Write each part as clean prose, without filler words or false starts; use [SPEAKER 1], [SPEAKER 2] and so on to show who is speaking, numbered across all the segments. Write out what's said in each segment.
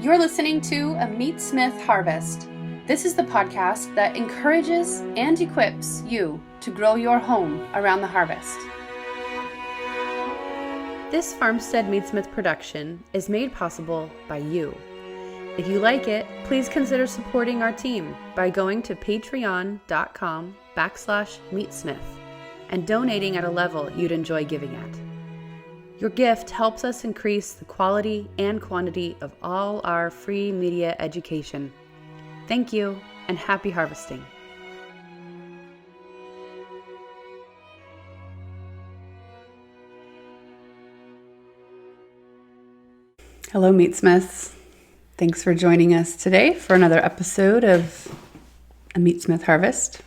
[SPEAKER 1] You're listening to a Meatsmith Harvest. This is the podcast that encourages and equips you to grow your home around the harvest. This Farmstead Meatsmith production is made possible by you. If you like it, please consider supporting our team by going to patreon.com/Meatsmith and donating at a level you'd enjoy giving at. Your gift helps us increase the quality and quantity of all our free media education. Thank you, and happy harvesting. Hello, Meatsmiths. Thanks for joining us today for another episode of a Meatsmith Harvest.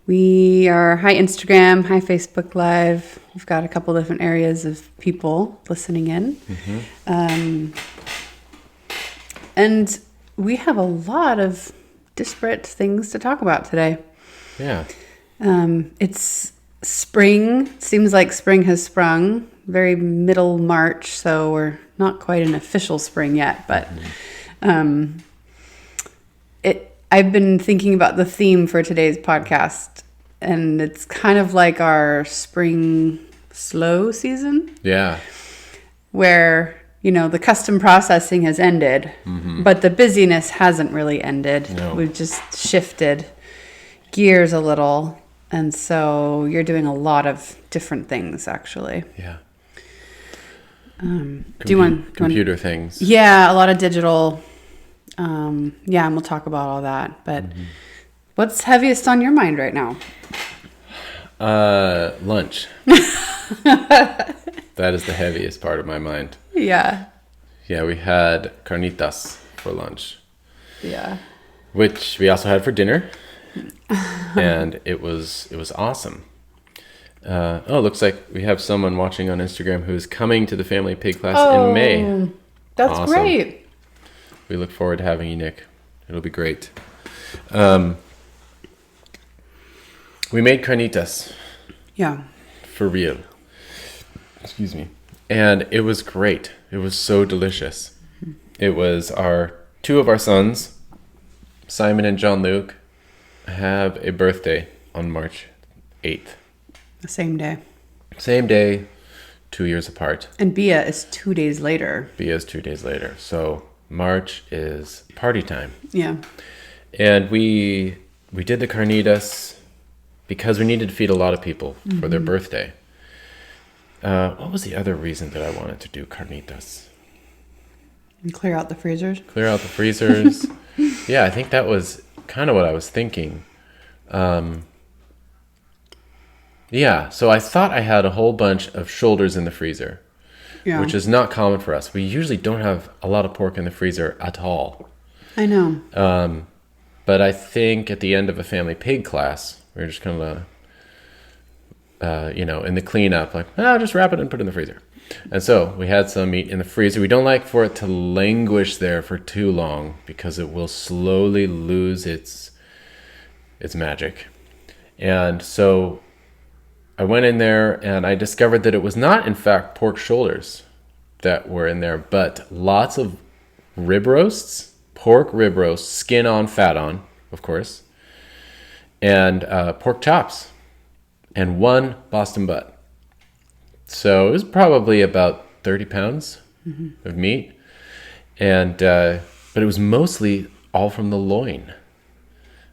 [SPEAKER 1] We are hi Instagram, hi Facebook Live. We've got a couple different areas of people listening in. And we have a lot of disparate things to talk about today.
[SPEAKER 2] Yeah.
[SPEAKER 1] It's spring. Seems like spring has sprung. Very middle March, so we're not quite in official spring yet. But I've been thinking about the theme for today's podcast, and it's kind of like our spring slow season.
[SPEAKER 2] Yeah.
[SPEAKER 1] Where, you know, the custom processing has ended, but the busyness hasn't really ended.
[SPEAKER 2] No.
[SPEAKER 1] We've just shifted gears a little. And so you're doing a lot of different things, actually.
[SPEAKER 2] Yeah.
[SPEAKER 1] Do you want
[SPEAKER 2] computer things?
[SPEAKER 1] Yeah, a lot of digital. And we'll talk about all that. But what's heaviest on your mind right now?
[SPEAKER 2] Lunch. That is the heaviest part of my mind.
[SPEAKER 1] Yeah.
[SPEAKER 2] Yeah, we had carnitas for lunch.
[SPEAKER 1] Yeah.
[SPEAKER 2] Which we also had for dinner. And it was awesome. Looks like we have someone watching on Instagram who is coming to the family pig class in May.
[SPEAKER 1] That's
[SPEAKER 2] awesome.
[SPEAKER 1] Great.
[SPEAKER 2] We look forward to having you, Nick. It'll be great. We made carnitas.
[SPEAKER 1] Yeah.
[SPEAKER 2] For real. Excuse me. And it was great. It was so delicious. It was two of our sons, Simon and John Luke, have a birthday on March 8th.
[SPEAKER 1] The same day.
[SPEAKER 2] Same day, 2 years apart.
[SPEAKER 1] And Bia is 2 days later.
[SPEAKER 2] Bia is 2 days later. So March is party time.
[SPEAKER 1] Yeah.
[SPEAKER 2] And we did the carnitas because we needed to feed a lot of people for their birthday. What was the other reason that I wanted to do carnitas?
[SPEAKER 1] And clear out the freezers.
[SPEAKER 2] Clear out the freezers. Yeah, I think that was kind of what I was thinking. Yeah, so I thought I had a whole bunch of shoulders in the freezer, which is not common for us. We usually don't have a lot of pork in the freezer at all.
[SPEAKER 1] I know.
[SPEAKER 2] But I think at the end of a family pig class, we were just kind of, in the cleanup, like, just wrap it and put it in the freezer. And so we had some meat in the freezer. We don't like for it to languish there for too long because it will slowly lose its magic. And so I went in there and I discovered that it was not, in fact, pork shoulders that were in there, but lots of rib roasts, pork rib roasts, skin on, fat on, of course, and pork chops, and one Boston butt. So it was probably about 30 pounds of meat, and but it was mostly all from the loin.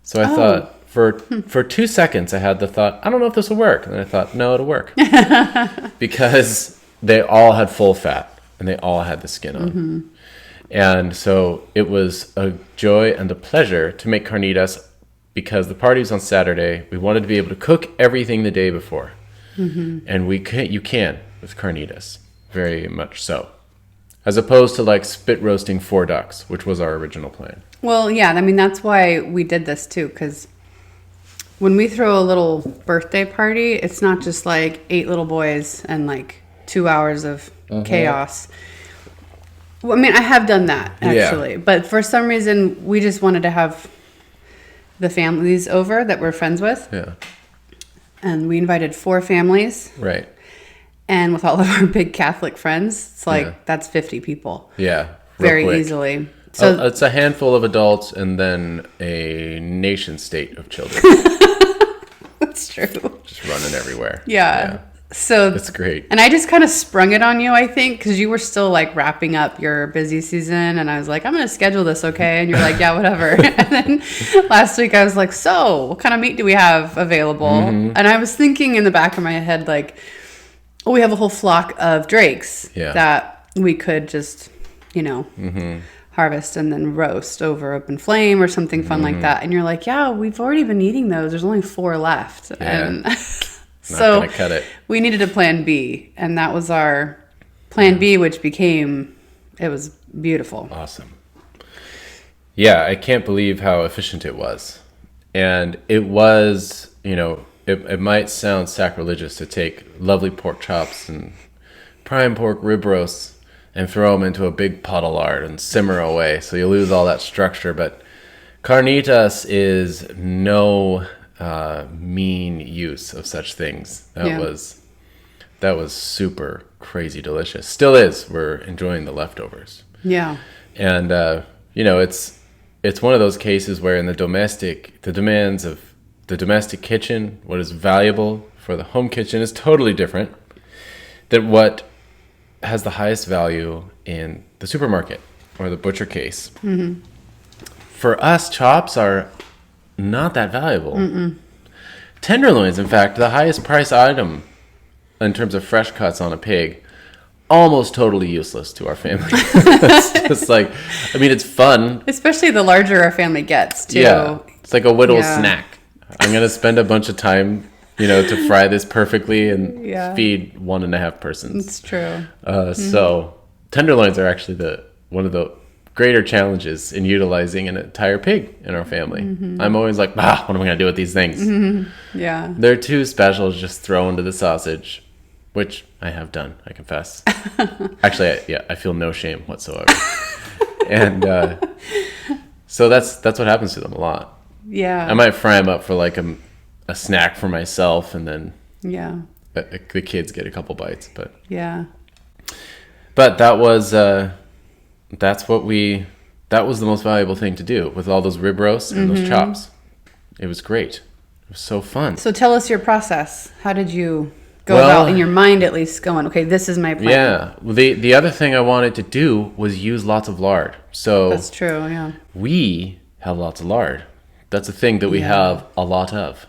[SPEAKER 2] So I thought, for 2 seconds, I had the thought, I don't know if this will work. And then I thought, no, it'll work. Because they all had full fat and they all had the skin on. And so it was a joy and a pleasure to make carnitas because the party was on Saturday. We wanted to be able to cook everything the day before. And you can with carnitas, very much so. As opposed to like spit roasting 4 ducks, which was our original plan.
[SPEAKER 1] Well, yeah, I mean, that's why we did this too, because when we throw a little birthday party, it's not just like 8 little boys and like 2 hours of chaos. Well, I mean, I have done that actually, but for some reason, we just wanted to have the families over that we're friends with.
[SPEAKER 2] Yeah.
[SPEAKER 1] And we invited 4 families.
[SPEAKER 2] Right.
[SPEAKER 1] And with all of our big Catholic friends, it's like, that's 50 people.
[SPEAKER 2] Yeah.
[SPEAKER 1] very
[SPEAKER 2] quick.
[SPEAKER 1] easily. So
[SPEAKER 2] It's a handful of adults and then a nation state of children.
[SPEAKER 1] that's true.
[SPEAKER 2] Just running everywhere.
[SPEAKER 1] Yeah. So
[SPEAKER 2] it's great.
[SPEAKER 1] And I just kind of sprung it on you, I think, because you were still like wrapping up your busy season. And I was like, I'm going to schedule this, okay? And you're like, yeah, whatever. And then last week I was like, so what kind of meat do we have available? And I was thinking in the back of my head, like, oh, we have a whole flock of drakes that we could just, harvest and then roast over open flame or something fun like that. And you're like, yeah, we've already been eating those. There's only 4 left.
[SPEAKER 2] Yeah.
[SPEAKER 1] And
[SPEAKER 2] so not gonna cut it.
[SPEAKER 1] We needed a plan B, and that was our plan B, which it was beautiful.
[SPEAKER 2] Awesome. Yeah, I can't believe how efficient it was. And it was, it might sound sacrilegious to take lovely pork chops and prime pork rib roasts and throw them into a big pot of lard and simmer away, so you lose all that structure. But Carnitas is no mean use of such things. That was super crazy delicious. Still is. We're enjoying the leftovers.
[SPEAKER 1] Yeah.
[SPEAKER 2] And it's one of those cases where in the demands of the domestic kitchen, what is valuable for the home kitchen is totally different than what has the highest value in the supermarket or the butcher case. For us, chops are not that valuable. Tenderloins, in fact, the highest price item in terms of fresh cuts on a pig, almost totally useless to our family. It's just like, it's fun.
[SPEAKER 1] Especially the larger our family gets, too.
[SPEAKER 2] Yeah, it's like a whittle snack. I'm going to spend a bunch of time, to fry this perfectly and feed 1.5 persons.
[SPEAKER 1] It's true.
[SPEAKER 2] So tenderloins are actually one of the greater challenges in utilizing an entire pig in our family. I'm always like, what am I going to do with these things?
[SPEAKER 1] Yeah.
[SPEAKER 2] They're too special to just throw into the sausage, which I have done, I confess. Actually, I feel no shame whatsoever. And so that's what happens to them a lot.
[SPEAKER 1] Yeah.
[SPEAKER 2] I might fry them up for like a snack for myself, and then the kids get a couple bites. But that was that was the most valuable thing to do with all those rib roasts and those chops. It was great. It was so fun.
[SPEAKER 1] So tell us your process. How did you go about, in your mind at least, going, okay, this is my plan?
[SPEAKER 2] Yeah. Well, the other thing I wanted to do was use lots of lard. So
[SPEAKER 1] that's true, yeah.
[SPEAKER 2] We have lots of lard. That's a thing that we have a lot of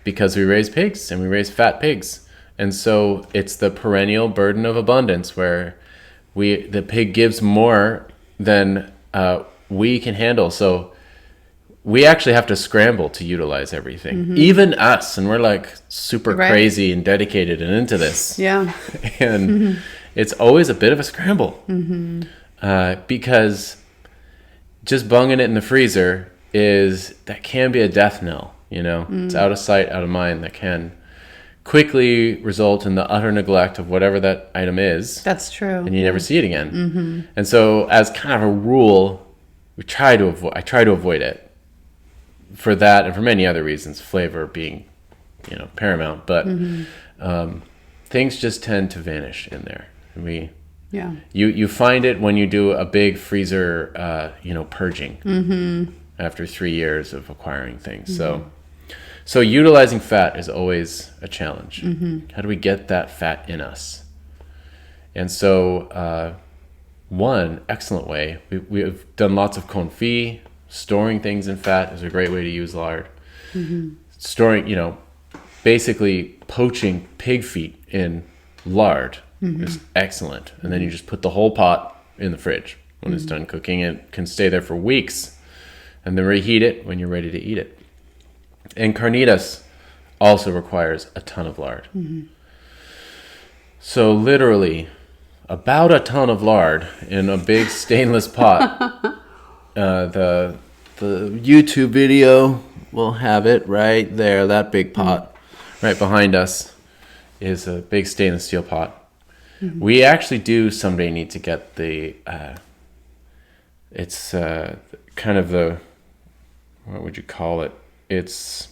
[SPEAKER 2] because we raise pigs and we raise fat pigs. And so it's the perennial burden of abundance where the pig gives more than we can handle. So we actually have to scramble to utilize everything, even us. And we're like super crazy and dedicated and into this.
[SPEAKER 1] Yeah.
[SPEAKER 2] And it's always a bit of a scramble because just bunging it in the freezer that can be a death knell. It's out of sight, out of mind. That can quickly result in the utter neglect of whatever that item is.
[SPEAKER 1] That's true.
[SPEAKER 2] And you never see it again. And so as kind of a rule, I try to avoid it for that and for many other reasons, flavor being, paramount. But things just tend to vanish in there. And you find it when you do a big freezer, purging after 3 years of acquiring things. So utilizing fat is always a challenge. How do we get that fat in us? And so one excellent way, we've done lots of confit. Storing things in fat is a great way to use lard. Storing, basically poaching pig feet in lard is excellent. And then you just put the whole pot in the fridge. When it's done cooking, it can stay there for weeks. And then reheat it when you're ready to eat it. And carnitas also requires a ton of lard. So literally about a ton of lard in a big stainless pot. The YouTube video will have it right there. That big pot right behind us is a big stainless steel pot. We actually do someday need to get the it's kind of the, what would you call it? What is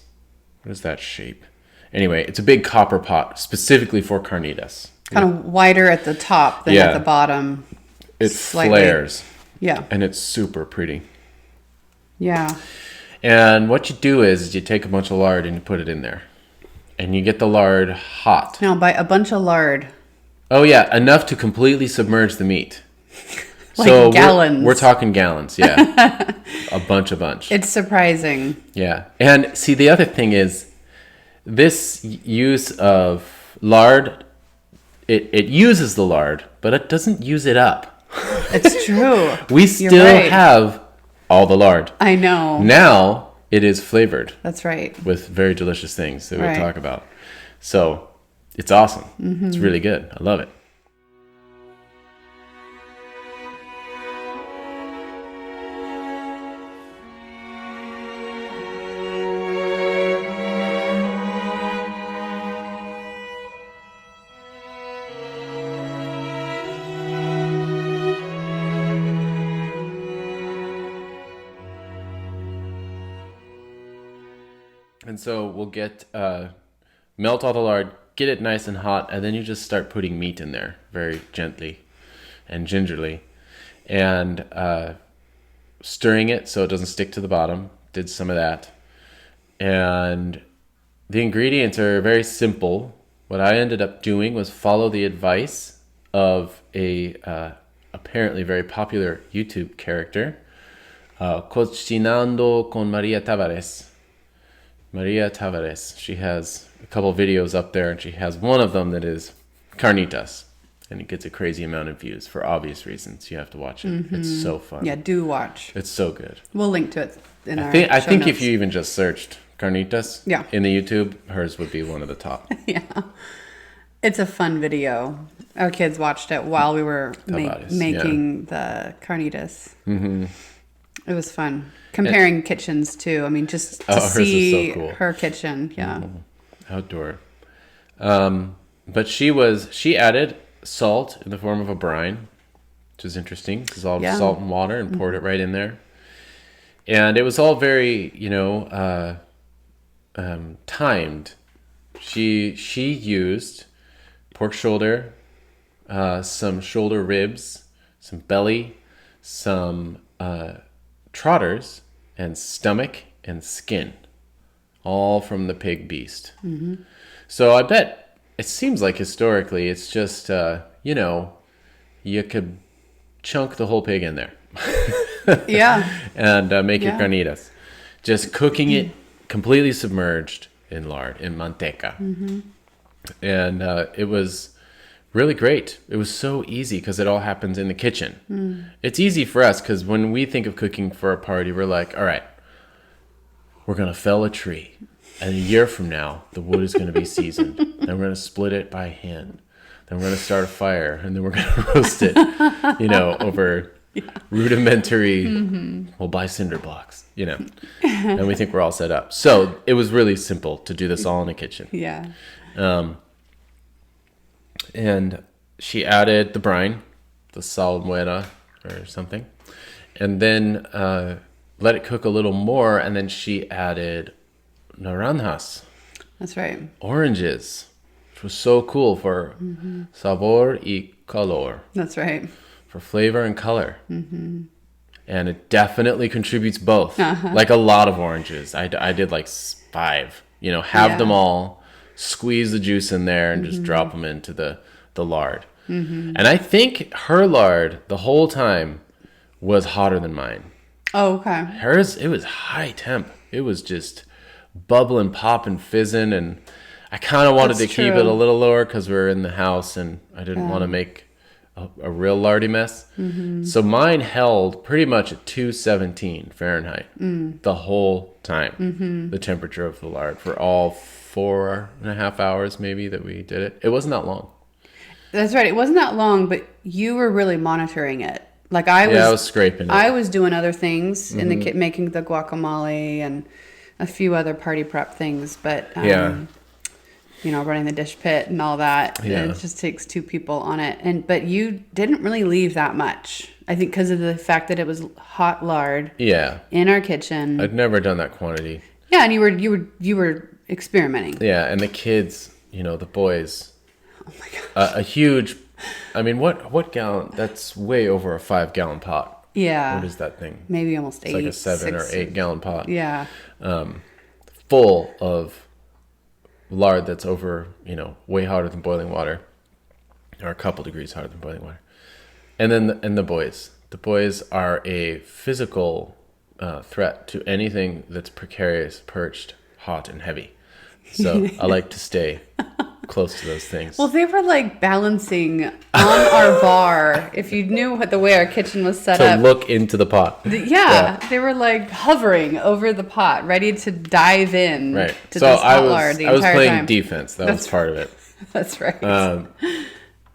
[SPEAKER 2] that shape? Anyway, it's a big copper pot specifically for carnitas.
[SPEAKER 1] Kind of wider at the top than at the bottom.
[SPEAKER 2] It
[SPEAKER 1] slightly.
[SPEAKER 2] flares.
[SPEAKER 1] Yeah.
[SPEAKER 2] And it's super pretty.
[SPEAKER 1] Yeah.
[SPEAKER 2] And what you do is you take a bunch of lard and you put it in there. And you get the lard hot.
[SPEAKER 1] Now, by a bunch of lard.
[SPEAKER 2] Oh, yeah. Enough to completely submerge the meat.
[SPEAKER 1] Like
[SPEAKER 2] so
[SPEAKER 1] gallons.
[SPEAKER 2] We're talking gallons, yeah. a bunch.
[SPEAKER 1] It's surprising.
[SPEAKER 2] Yeah. And see, the other thing is this use of lard, it uses the lard, but it doesn't use it up.
[SPEAKER 1] It's true.
[SPEAKER 2] We still have all the lard.
[SPEAKER 1] I know.
[SPEAKER 2] Now it is flavored.
[SPEAKER 1] That's right.
[SPEAKER 2] With very delicious things that we'll talk about. So it's awesome. Mm-hmm. It's really good. I love it. And so we'll get, melt all the lard, get it nice and hot, and then you just start putting meat in there very gently and gingerly. And stirring it so it doesn't stick to the bottom. Did some of that. And the ingredients are very simple. What I ended up doing was follow the advice of a apparently very popular YouTube character, Cocinando con Maria Tavares. Maria Tavares. She has a couple videos up there, and she has one of them that is Carnitas. And it gets a crazy amount of views for obvious reasons. You have to watch it. Mm-hmm. It's so fun.
[SPEAKER 1] Yeah, do watch.
[SPEAKER 2] It's so good.
[SPEAKER 1] We'll link to it in our
[SPEAKER 2] I think
[SPEAKER 1] notes.
[SPEAKER 2] if you even just searched Carnitas in the YouTube, hers would be one of the top.
[SPEAKER 1] Yeah. It's a fun video. Our kids watched it while we were making the carnitas. Mm-hmm. It was fun. Comparing kitchens, too. I mean, just to see so cool. Her kitchen. Yeah.
[SPEAKER 2] Outdoor. But she added salt in the form of a brine, which is interesting. This is all salt and water, and poured it right in there. And it was all very, timed. She used pork shoulder, some shoulder ribs, some belly, some trotters, and stomach and skin, all from the pig beast. Mm-hmm. So I bet it seems like historically it's just, you could chunk the whole pig in there.
[SPEAKER 1] Yeah.
[SPEAKER 2] And make your carnitas. Just cooking it completely submerged in lard, in manteca. Mm-hmm. And it was really great. It was so easy because it all happens in the kitchen. Mm. It's easy for us because when we think of cooking for a party, we're like, all right, we're going to fell a tree. And a year from now, the wood is going to be seasoned. Then we're going to split it by hand. Then we're going to start a fire. And then we're going to roast it, over rudimentary, we'll buy cinder blocks, and we think we're all set up. So it was really simple to do this all in the kitchen.
[SPEAKER 1] Yeah.
[SPEAKER 2] And she added the brine, the salmuera or something, and then let it cook a little more. And then she added naranjas.
[SPEAKER 1] That's right.
[SPEAKER 2] Oranges, which was so cool for sabor y color.
[SPEAKER 1] That's right.
[SPEAKER 2] For flavor and color. Mm-hmm. And it definitely contributes both. Uh-huh. Like a lot of oranges. I did like 5. Have them all, squeeze the juice in there, and just drop them into the lard. Mm-hmm. And I think her lard the whole time was hotter than mine.
[SPEAKER 1] Oh, okay.
[SPEAKER 2] Hers, it was high temp. It was just bubbling, popping, fizzing, and I kind of wanted to keep it a little lower because we were in the house and I didn't want to make a real lardy mess. Mm-hmm. So mine held pretty much at 217 Fahrenheit the whole time. The temperature of the lard for all 4.5 hours maybe that we did it. It wasn't that long.
[SPEAKER 1] That's right. It wasn't that long, but you were really monitoring it. Like I was
[SPEAKER 2] scraping it.
[SPEAKER 1] I was doing other things in the making the guacamole and a few other party prep things, but running the dish pit and all that. Yeah. It just takes 2 people on it. But you didn't really leave that much. I think because of the fact that it was hot lard. Yeah. In our kitchen.
[SPEAKER 2] I'd never done that quantity.
[SPEAKER 1] Yeah, and you were experimenting.
[SPEAKER 2] Yeah, and the kids, the boys.
[SPEAKER 1] Oh my gosh.
[SPEAKER 2] A huge, what gallon? That's way over a 5-gallon pot
[SPEAKER 1] Yeah.
[SPEAKER 2] What is that thing?
[SPEAKER 1] Maybe almost
[SPEAKER 2] It's
[SPEAKER 1] 8.
[SPEAKER 2] like a 7 or 8 gallon pot.
[SPEAKER 1] Yeah.
[SPEAKER 2] Full of lard that's over, way hotter than boiling water, or a couple degrees hotter than boiling water. And then the boys. The boys are a physical threat to anything that's precarious, perched, hot, and heavy. So I like to stay close to those things.
[SPEAKER 1] Well, they were like balancing on our bar. If you knew what the way our kitchen was set
[SPEAKER 2] to
[SPEAKER 1] up.
[SPEAKER 2] look into the pot.
[SPEAKER 1] They were like hovering over the pot, ready to dive in
[SPEAKER 2] Right.
[SPEAKER 1] to
[SPEAKER 2] So
[SPEAKER 1] this hot lard the
[SPEAKER 2] I was
[SPEAKER 1] entire
[SPEAKER 2] playing
[SPEAKER 1] time.
[SPEAKER 2] defense. That's part of it.
[SPEAKER 1] That's right.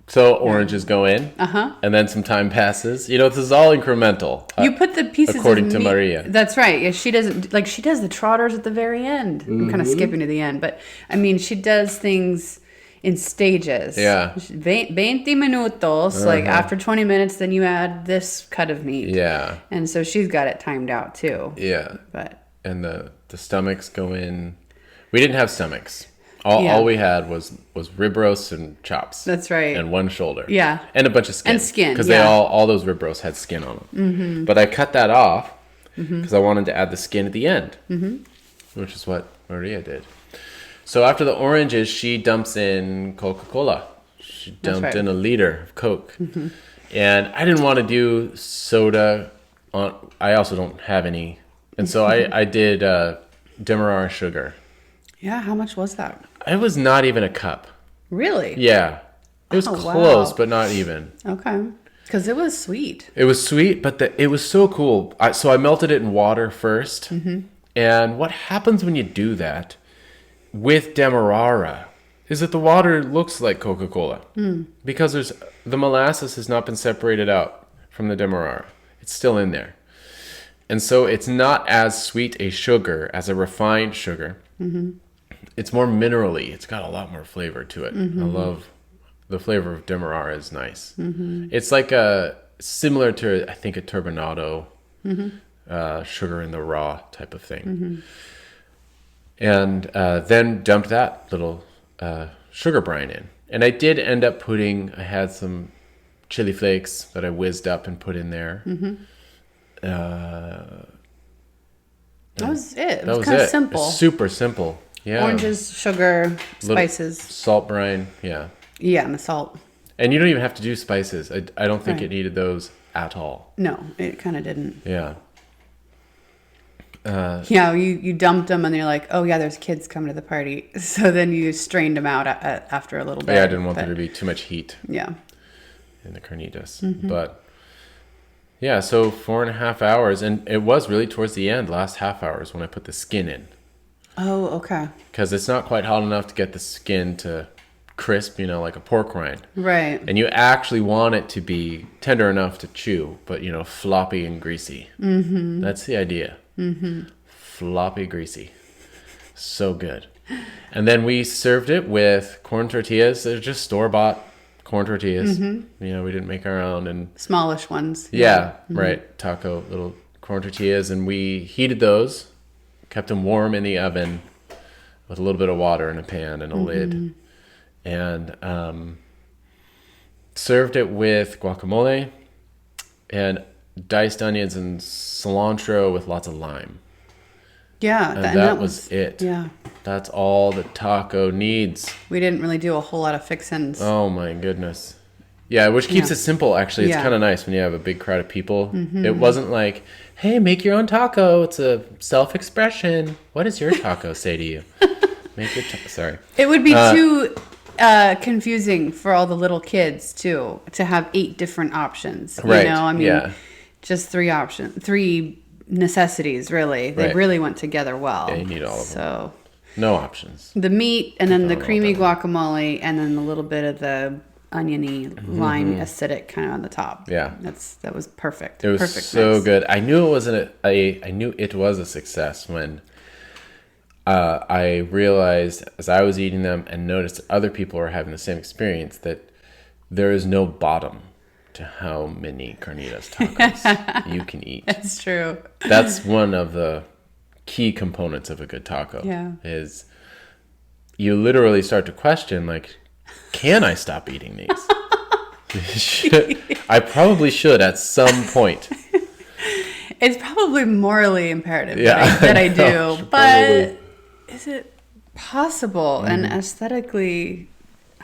[SPEAKER 2] So oranges go in, and then some time passes. This is all incremental.
[SPEAKER 1] You put the pieces
[SPEAKER 2] according
[SPEAKER 1] of
[SPEAKER 2] to
[SPEAKER 1] meat,
[SPEAKER 2] Maria.
[SPEAKER 1] That's right. Yeah, she doesn't she does the trotters at the very end. I'm kind of skipping to the end, but I mean she does things in stages.
[SPEAKER 2] Yeah.
[SPEAKER 1] 20 minutos, like after 20 minutes, then you add this cut of meat.
[SPEAKER 2] Yeah.
[SPEAKER 1] And so she's got it timed out too.
[SPEAKER 2] Yeah.
[SPEAKER 1] But
[SPEAKER 2] And the stomachs go in. We didn't have stomachs. All we had was rib roasts and chops.
[SPEAKER 1] That's right.
[SPEAKER 2] And one shoulder.
[SPEAKER 1] Yeah.
[SPEAKER 2] And a bunch of skin.
[SPEAKER 1] And skin,
[SPEAKER 2] Because
[SPEAKER 1] yeah.
[SPEAKER 2] they all those rib roasts had skin on them. Mm-hmm. But I cut that off because I wanted to add the skin at the end, which is what Maria did. So after the oranges, she dumps in Coca-Cola. She dumped in a liter of Coke. And I didn't want to do soda. I also don't have any. And so I did Demerara sugar.
[SPEAKER 1] yeah, how much was that?
[SPEAKER 2] It was not even a cup.
[SPEAKER 1] Really?
[SPEAKER 2] Yeah. It was close, but not even.
[SPEAKER 1] Okay. Because it was sweet.
[SPEAKER 2] It was sweet, but it was so cool. So I melted it in water first. And what happens when you do that with Demerara is that the water looks like Coca-Cola. Because the molasses has not been separated out from the Demerara. It's still in there. And so it's not as sweet a sugar as a refined sugar. It's more minerally. It's got a lot more flavor to it. I love the flavor of Demerara is nice. It's like similar to, I think, a turbinado, sugar in the raw type of thing. And then dumped that little sugar brine in. And I did end up I had some chili flakes that I whizzed up and put in there.
[SPEAKER 1] That was it. It was kind of simple.
[SPEAKER 2] Super simple. Yeah.
[SPEAKER 1] Oranges, sugar, spices.
[SPEAKER 2] Salt brine. Yeah.
[SPEAKER 1] Yeah, and the salt.
[SPEAKER 2] And you don't even have to do spices. I don't think it needed those at all.
[SPEAKER 1] No, it kind of didn't.
[SPEAKER 2] Yeah.
[SPEAKER 1] You dumped them and you're like, oh yeah, there's kids coming to the party. So then you strained them out after a little bit.
[SPEAKER 2] Yeah, I didn't want there to be too much heat.
[SPEAKER 1] Yeah.
[SPEAKER 2] In the carnitas. But yeah, so 4.5 hours. And it was really towards the end, last half hours, when I put the skin in.
[SPEAKER 1] Oh, okay. Because
[SPEAKER 2] it's not quite hot enough to get the skin to crisp, like a pork rind.
[SPEAKER 1] Right.
[SPEAKER 2] And you actually want it to be tender enough to chew, but, floppy and greasy. That's the idea. Floppy, greasy. So good. And then we served it with corn tortillas. They're just store-bought corn tortillas. We didn't make our own. And
[SPEAKER 1] smallish ones.
[SPEAKER 2] Yeah, right. Taco little corn tortillas. And we heated those. Kept them warm in the oven with a little bit of water in a pan and a lid. And served it with guacamole and diced onions and cilantro with lots of lime.
[SPEAKER 1] Yeah.
[SPEAKER 2] And that was it.
[SPEAKER 1] Yeah.
[SPEAKER 2] That's all the taco needs.
[SPEAKER 1] We didn't really do a whole lot of fixins.
[SPEAKER 2] Oh my goodness. Yeah, which keeps it simple, actually. It's kind of nice when you have a big crowd of people. It wasn't like, hey, make your own taco. It's a self-expression. What does your taco say to you? Make your sorry.
[SPEAKER 1] It would be too confusing for all the little kids, too, to have 8 different options.
[SPEAKER 2] Right.
[SPEAKER 1] Just 3 necessities, really. They really went together well.
[SPEAKER 2] Yeah, you need all of them.
[SPEAKER 1] So
[SPEAKER 2] no options.
[SPEAKER 1] The meat, and then the creamy guacamole, and then a little bit of the oniony, lime, acidic kind of on the top.
[SPEAKER 2] Yeah,
[SPEAKER 1] that was perfect.
[SPEAKER 2] It was
[SPEAKER 1] perfect
[SPEAKER 2] so
[SPEAKER 1] mix.
[SPEAKER 2] good. I knew it was a success when I realized as I was eating them and noticed that other people were having the same experience, that there is no bottom to how many carnitas tacos you can eat.
[SPEAKER 1] That's true.
[SPEAKER 2] That's one of the key components of a good taco.
[SPEAKER 1] Yeah.
[SPEAKER 2] Is you literally start to question, like, can I stop eating these? I probably should at some point.
[SPEAKER 1] It's probably morally imperative
[SPEAKER 2] Yeah,
[SPEAKER 1] that I do, but
[SPEAKER 2] probably.
[SPEAKER 1] is it possible? And aesthetically,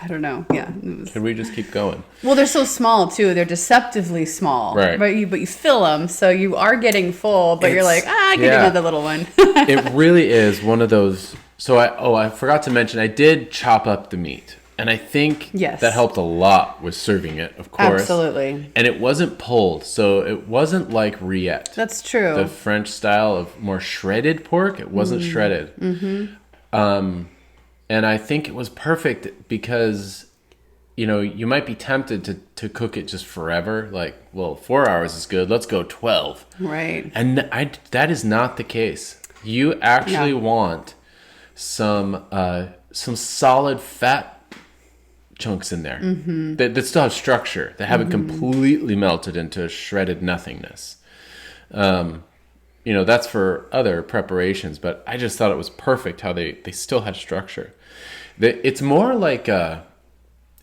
[SPEAKER 1] I don't know. Yeah.
[SPEAKER 2] Can we just keep going?
[SPEAKER 1] Well, they're so small too. They're deceptively small.
[SPEAKER 2] Right.
[SPEAKER 1] But you fill them, so you are getting full, but you're like, get another little one.
[SPEAKER 2] It really is one of those. So I forgot to mention, I did chop up the meat. And I think that helped a lot with serving it, of course.
[SPEAKER 1] Absolutely.
[SPEAKER 2] And it wasn't pulled, so it wasn't like rillette.
[SPEAKER 1] That's true.
[SPEAKER 2] The French style of more shredded pork, it wasn't shredded. Mm-hmm. And I think it was perfect because, you might be tempted to cook it just forever. Like, well, 4 hours is good. Let's go 12.
[SPEAKER 1] Right.
[SPEAKER 2] And that is not the case. You actually want some solid fat chunks in there that still have structure, that haven't completely melted into shredded nothingness. That's for other preparations, but I just thought it was perfect how they still had structure. It's more like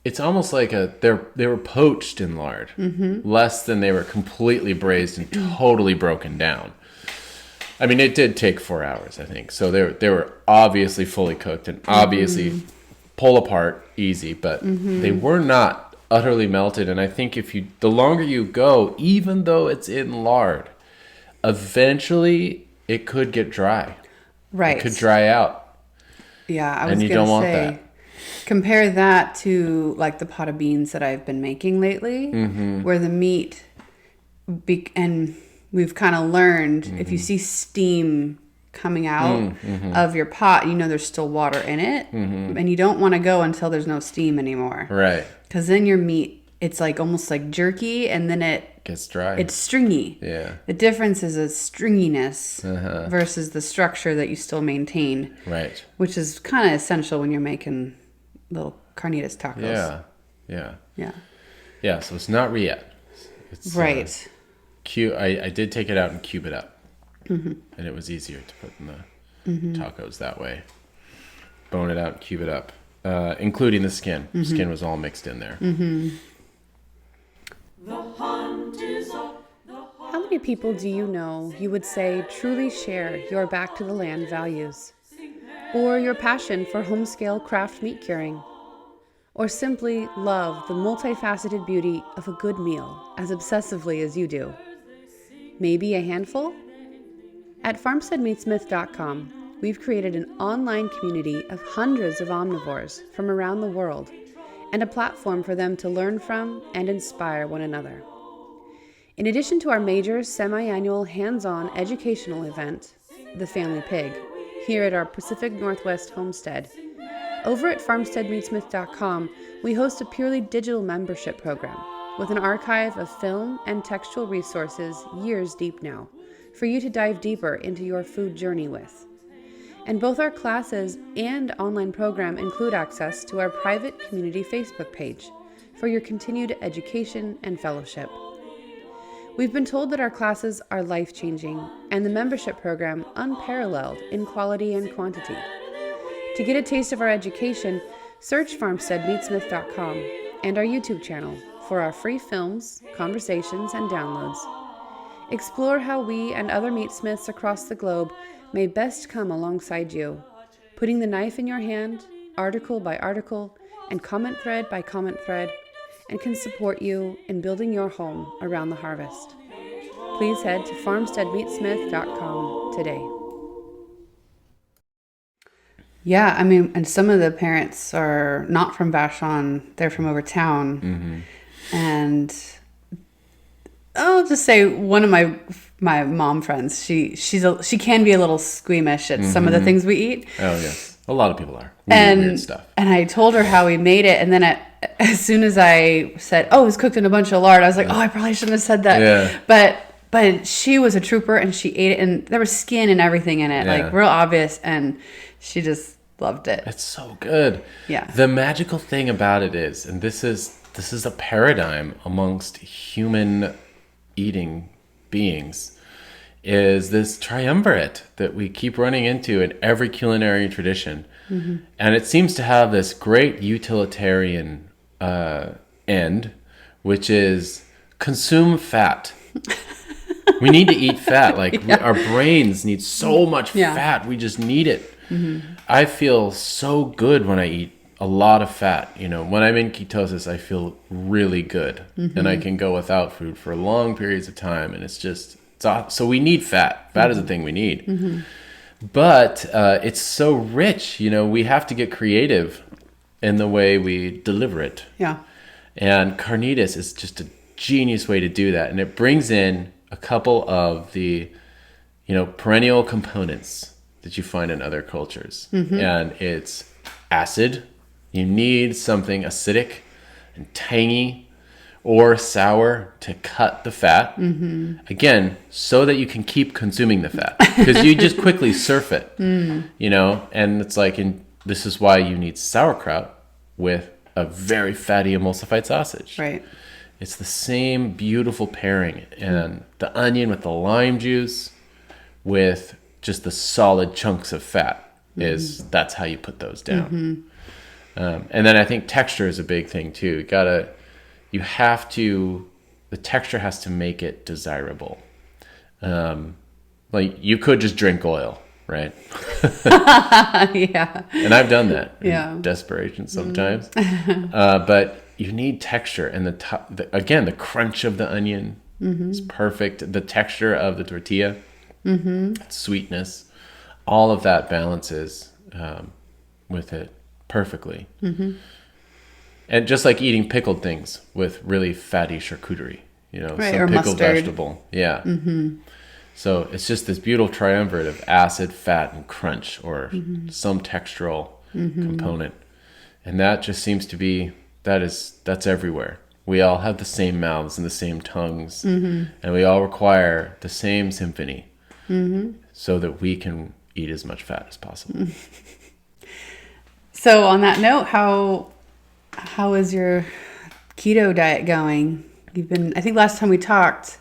[SPEAKER 2] it's almost like they were poached in lard, less than they were completely braised and totally broken down. I mean, it did take 4 hours, I think. So they were obviously fully cooked and obviously pull apart easy, but they were not utterly melted. And I think the longer you go, even though it's in lard, eventually it could get dry.
[SPEAKER 1] Right.
[SPEAKER 2] It could dry out.
[SPEAKER 1] Yeah, I was
[SPEAKER 2] and you
[SPEAKER 1] gonna
[SPEAKER 2] don't want
[SPEAKER 1] say,
[SPEAKER 2] that.
[SPEAKER 1] Compare that to like the pot of beans that I've been making lately, where the meat, and we've kind of learned if you see steam coming out of your pot, there's still water in it, and you don't want to go until there's no steam anymore.
[SPEAKER 2] Right.
[SPEAKER 1] Because then your meat, it's like almost like jerky, and then it
[SPEAKER 2] gets dry.
[SPEAKER 1] It's stringy.
[SPEAKER 2] Yeah.
[SPEAKER 1] The difference is a stringiness versus the structure that you still maintain.
[SPEAKER 2] Right.
[SPEAKER 1] Which is kind of essential when you're making little carnitas tacos.
[SPEAKER 2] Yeah. Yeah.
[SPEAKER 1] Yeah.
[SPEAKER 2] Yeah. So it's not rillette. It's
[SPEAKER 1] right.
[SPEAKER 2] I did take it out and cube it up. And it was easier to put in the tacos that way. Bone it out and cube it up, including the skin. The skin was all mixed in there.
[SPEAKER 1] How many people do you know you would say truly share your back to the land values? Or your passion for home-scale craft meat curing? Or simply love the multifaceted beauty of a good meal as obsessively as you do? Maybe a handful? At farmsteadmeatsmith.com, we've created an online community of hundreds of omnivores from around the world and a platform for them to learn from and inspire one another. In addition to our major semi-annual hands-on educational event, The Family Pig, here at our Pacific Northwest homestead, over at farmsteadmeatsmith.com, we host a purely digital membership program with an archive of film and textual resources years deep now, for you to dive deeper into your food journey with. And both our classes and online program include access to our private community Facebook page for your continued education and fellowship. We've been told that our classes are life-changing and the membership program unparalleled in quality and quantity. To get a taste of our education, search farmsteadmeatsmith.com and our YouTube channel for our free films, conversations, and downloads. Explore how we and other meatsmiths across the globe may best come alongside you, putting the knife in your hand, article by article, and comment thread by comment thread, and can support you in building your home around the harvest. Please head to farmsteadmeatsmith.com today. Yeah, I mean, and some of the parents are not from Vashon, they're from over town. And I'll just say one of my mom friends, she can be a little squeamish at some of the things we eat.
[SPEAKER 2] Oh, yes. A lot of people are. Weird stuff.
[SPEAKER 1] And I told her how we made it, and then as soon as I said, it was cooked in a bunch of lard, I was like, I probably shouldn't have said that.
[SPEAKER 2] Yeah.
[SPEAKER 1] But she was a trooper, and she ate it, and there was skin and everything in it, like real obvious, and she just loved it.
[SPEAKER 2] It's so good.
[SPEAKER 1] Yeah.
[SPEAKER 2] The magical thing about it is, and this is a paradigm amongst human eating beings, is this triumvirate that we keep running into in every culinary tradition. And it seems to have this great utilitarian end, which is consume fat. We need to eat fat. Like our brains need so much
[SPEAKER 1] Yeah.
[SPEAKER 2] fat. We just need it. I feel so good when I eat a lot of fat. You know, when I'm in ketosis, I feel really good, and I can go without food for long periods of time. And so we need fat. Fat is a thing we need. But it's so rich. You know, we have to get creative in the way we deliver it.
[SPEAKER 1] Yeah.
[SPEAKER 2] And Carnitas is just a genius way to do that. And it brings in a couple of the, perennial components that you find in other cultures. And it's acid. You need something acidic and tangy or sour to cut the fat. Again, so that you can keep consuming the fat. Because you just quickly surf it, and it's like, this is why you need sauerkraut with a very fatty emulsified sausage.
[SPEAKER 1] Right.
[SPEAKER 2] It's the same beautiful pairing. And the onion with the lime juice with just the solid chunks of fat that's how you put those down. And then I think texture is a big thing too. The texture has to make it desirable. Like you could just drink oil, right?
[SPEAKER 1] Yeah.
[SPEAKER 2] And I've done that
[SPEAKER 1] Yeah.
[SPEAKER 2] in desperation sometimes. But you need texture, and the crunch of the onion is perfect. The texture of the tortilla, sweetness, all of that balances with it perfectly. And just like eating pickled things with really fatty charcuterie,
[SPEAKER 1] Right,
[SPEAKER 2] some
[SPEAKER 1] or
[SPEAKER 2] pickled
[SPEAKER 1] mustard.
[SPEAKER 2] vegetable. Yeah. So it's just this beautiful triumvirate of acid, fat, and crunch, or some textural component. And that just seems to be, that's everywhere. We all have the same mouths and the same tongues, and we all require the same symphony so that we can eat as much fat as possible.
[SPEAKER 1] So on that note, how is your keto diet going? I think last time we talked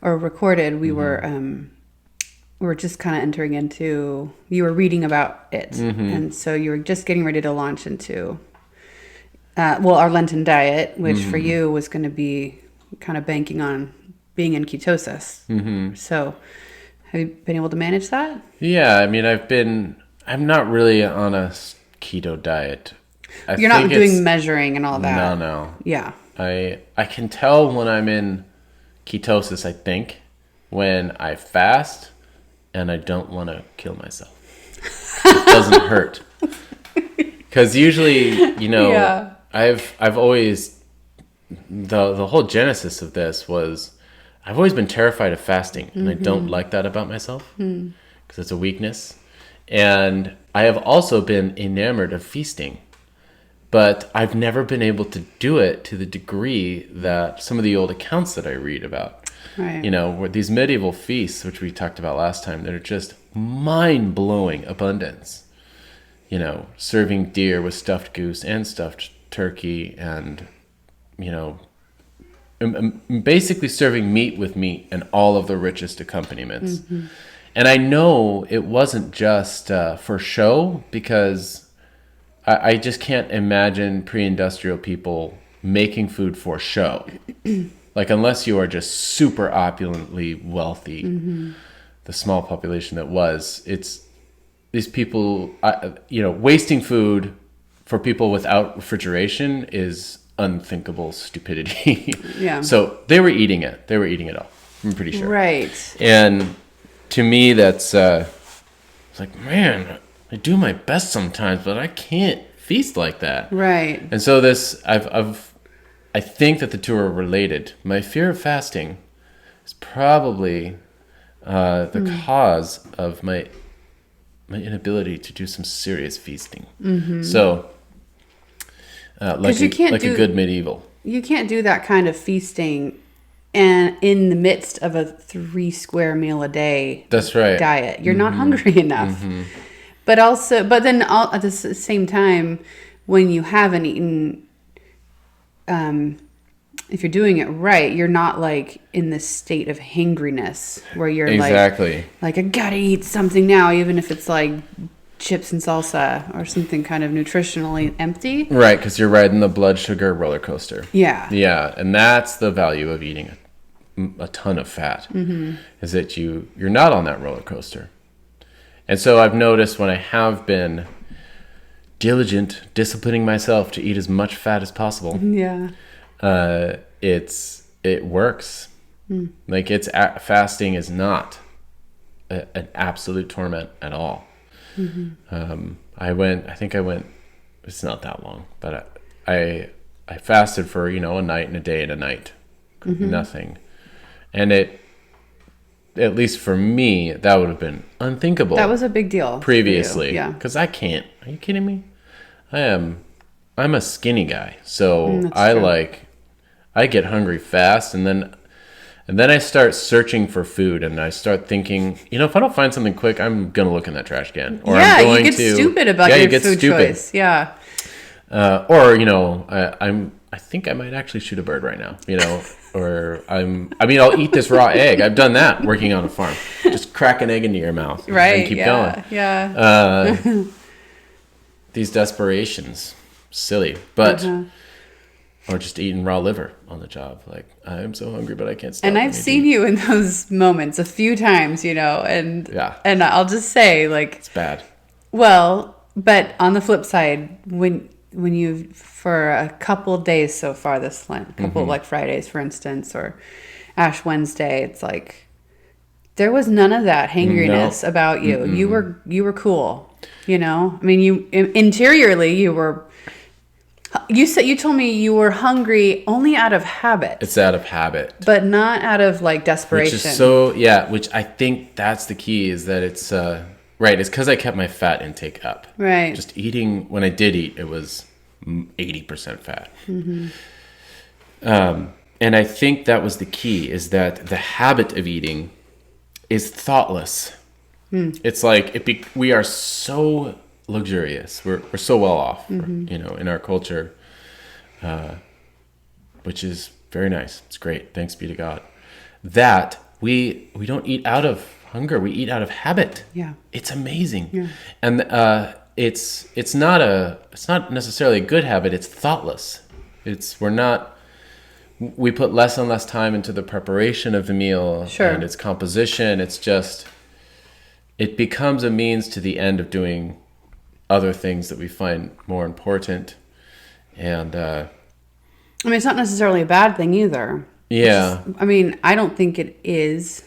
[SPEAKER 1] or recorded, we were just kind of entering into, you were reading about it. And so you were just getting ready to launch into, our Lenten diet, which for you was going to be kind of banking on being in ketosis. So have you been able to manage that?
[SPEAKER 2] Yeah. I mean, I'm not really on a keto diet.
[SPEAKER 1] You're not doing measuring and all that.
[SPEAKER 2] No.
[SPEAKER 1] Yeah.
[SPEAKER 2] I can tell when I'm in ketosis, I think, when I fast and I don't want to kill myself. It doesn't hurt. Because usually,
[SPEAKER 1] Yeah.
[SPEAKER 2] I've always, the whole genesis of this was, I've always been terrified of fasting, and I don't like that about myself, because it's a weakness. And I have also been enamored of feasting, but I've never been able to do it to the degree that some of the old accounts that I read about,
[SPEAKER 1] Right.
[SPEAKER 2] where these medieval feasts, which we talked about last time, that are just mind-blowing abundance. Serving deer with stuffed goose and stuffed turkey, and, basically serving meat with meat and all of the richest accompaniments. And I know it wasn't just for show, because I just can't imagine pre-industrial people making food for show. Like, unless you are just super opulently wealthy, the small population that was, it's these people, wasting food for people without refrigeration is unthinkable stupidity.
[SPEAKER 1] Yeah.
[SPEAKER 2] So they were eating it. They were eating it all. I'm pretty sure.
[SPEAKER 1] Right.
[SPEAKER 2] And to me, that's it's like, man, I do my best sometimes, but I can't feast like that.
[SPEAKER 1] Right.
[SPEAKER 2] And so I think that the two are related. My fear of fasting is probably the cause of my inability to do some serious feasting. So, like
[SPEAKER 1] you can't
[SPEAKER 2] a good medieval.
[SPEAKER 1] You can't do that kind of feasting and in the midst of a 3 square meal a day
[SPEAKER 2] That's right.
[SPEAKER 1] diet. You're not hungry enough. But then at the same time, when you haven't eaten, if you're doing it right, you're not like in this state of hangriness where you're
[SPEAKER 2] Exactly.
[SPEAKER 1] like I gotta eat something now, even if it's like chips and salsa or something kind of nutritionally empty.
[SPEAKER 2] Right, because you're riding the blood sugar roller coaster.
[SPEAKER 1] Yeah.
[SPEAKER 2] Yeah, and that's the value of eating a ton of fat, is that you're not on that roller coaster. And so I've noticed when I have been diligent, disciplining myself to eat as much fat as possible, it works. Like fasting is not an absolute torment at all. I think I went, it's not that long, but I fasted for, a night and a day and a night, nothing. And at least for me, that would have been unthinkable.
[SPEAKER 1] That was a big deal
[SPEAKER 2] previously.
[SPEAKER 1] Yeah.
[SPEAKER 2] Because I can't. Are you kidding me? I'm a skinny guy. So I get hungry fast, and then I start searching for food, and I start thinking, if I don't find something quick, I'm going to look in that trash can. Or I'm going
[SPEAKER 1] you get stupid about your food choice. Yeah.
[SPEAKER 2] I think I might actually shoot a bird right now, or I'll eat this raw egg. I've done that working on a farm. Just crack an egg into your mouth and keep going.
[SPEAKER 1] Yeah.
[SPEAKER 2] These desperations, silly, but or just eating raw liver on the job. Like, I'm so hungry, but I can't stop.
[SPEAKER 1] And I've seen you in those moments a few times, and I'll just say, like,
[SPEAKER 2] it's bad.
[SPEAKER 1] Well, but on the flip side, when you, for a couple days so far this Lent, like Fridays, for instance, or Ash Wednesday, it's like there was none of that hangriness about you. Mm-hmm. You were cool. You interiorly you told me you were hungry only out of habit.
[SPEAKER 2] It's out of habit,
[SPEAKER 1] but not out of like desperation.
[SPEAKER 2] Which is which I think that's the key, is that it's right. It's because I kept my fat intake up.
[SPEAKER 1] Right.
[SPEAKER 2] Just eating, when I did eat, it was 80% fat. And I think that was the key, is that the habit of eating is thoughtless. It's like we are so luxurious. We're so well off, in our culture, which is very nice. It's great. Thanks be to God. That we don't eat out of hunger. We eat out of habit.
[SPEAKER 1] Yeah.
[SPEAKER 2] It's amazing.
[SPEAKER 1] Yeah.
[SPEAKER 2] And it's not necessarily a good habit. It's thoughtless. We put less and less time into the preparation of the meal and its composition. It's just, it becomes a means to the end of doing other things that we find more important. And
[SPEAKER 1] it's not necessarily a bad thing either.
[SPEAKER 2] Yeah.
[SPEAKER 1] I don't think it is.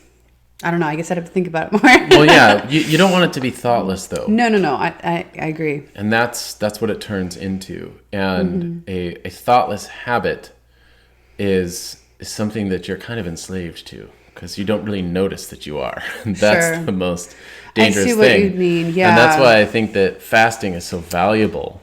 [SPEAKER 1] I don't know. I guess I'd have to think about it more.
[SPEAKER 2] Well, yeah. You don't want it to be thoughtless, though.
[SPEAKER 1] No. I agree.
[SPEAKER 2] And that's what it turns into. And a thoughtless habit is something that you're kind of enslaved to, because you don't really notice that you are. That's the most dangerous thing.
[SPEAKER 1] I see what you mean. Yeah.
[SPEAKER 2] And that's why I think that fasting is so valuable.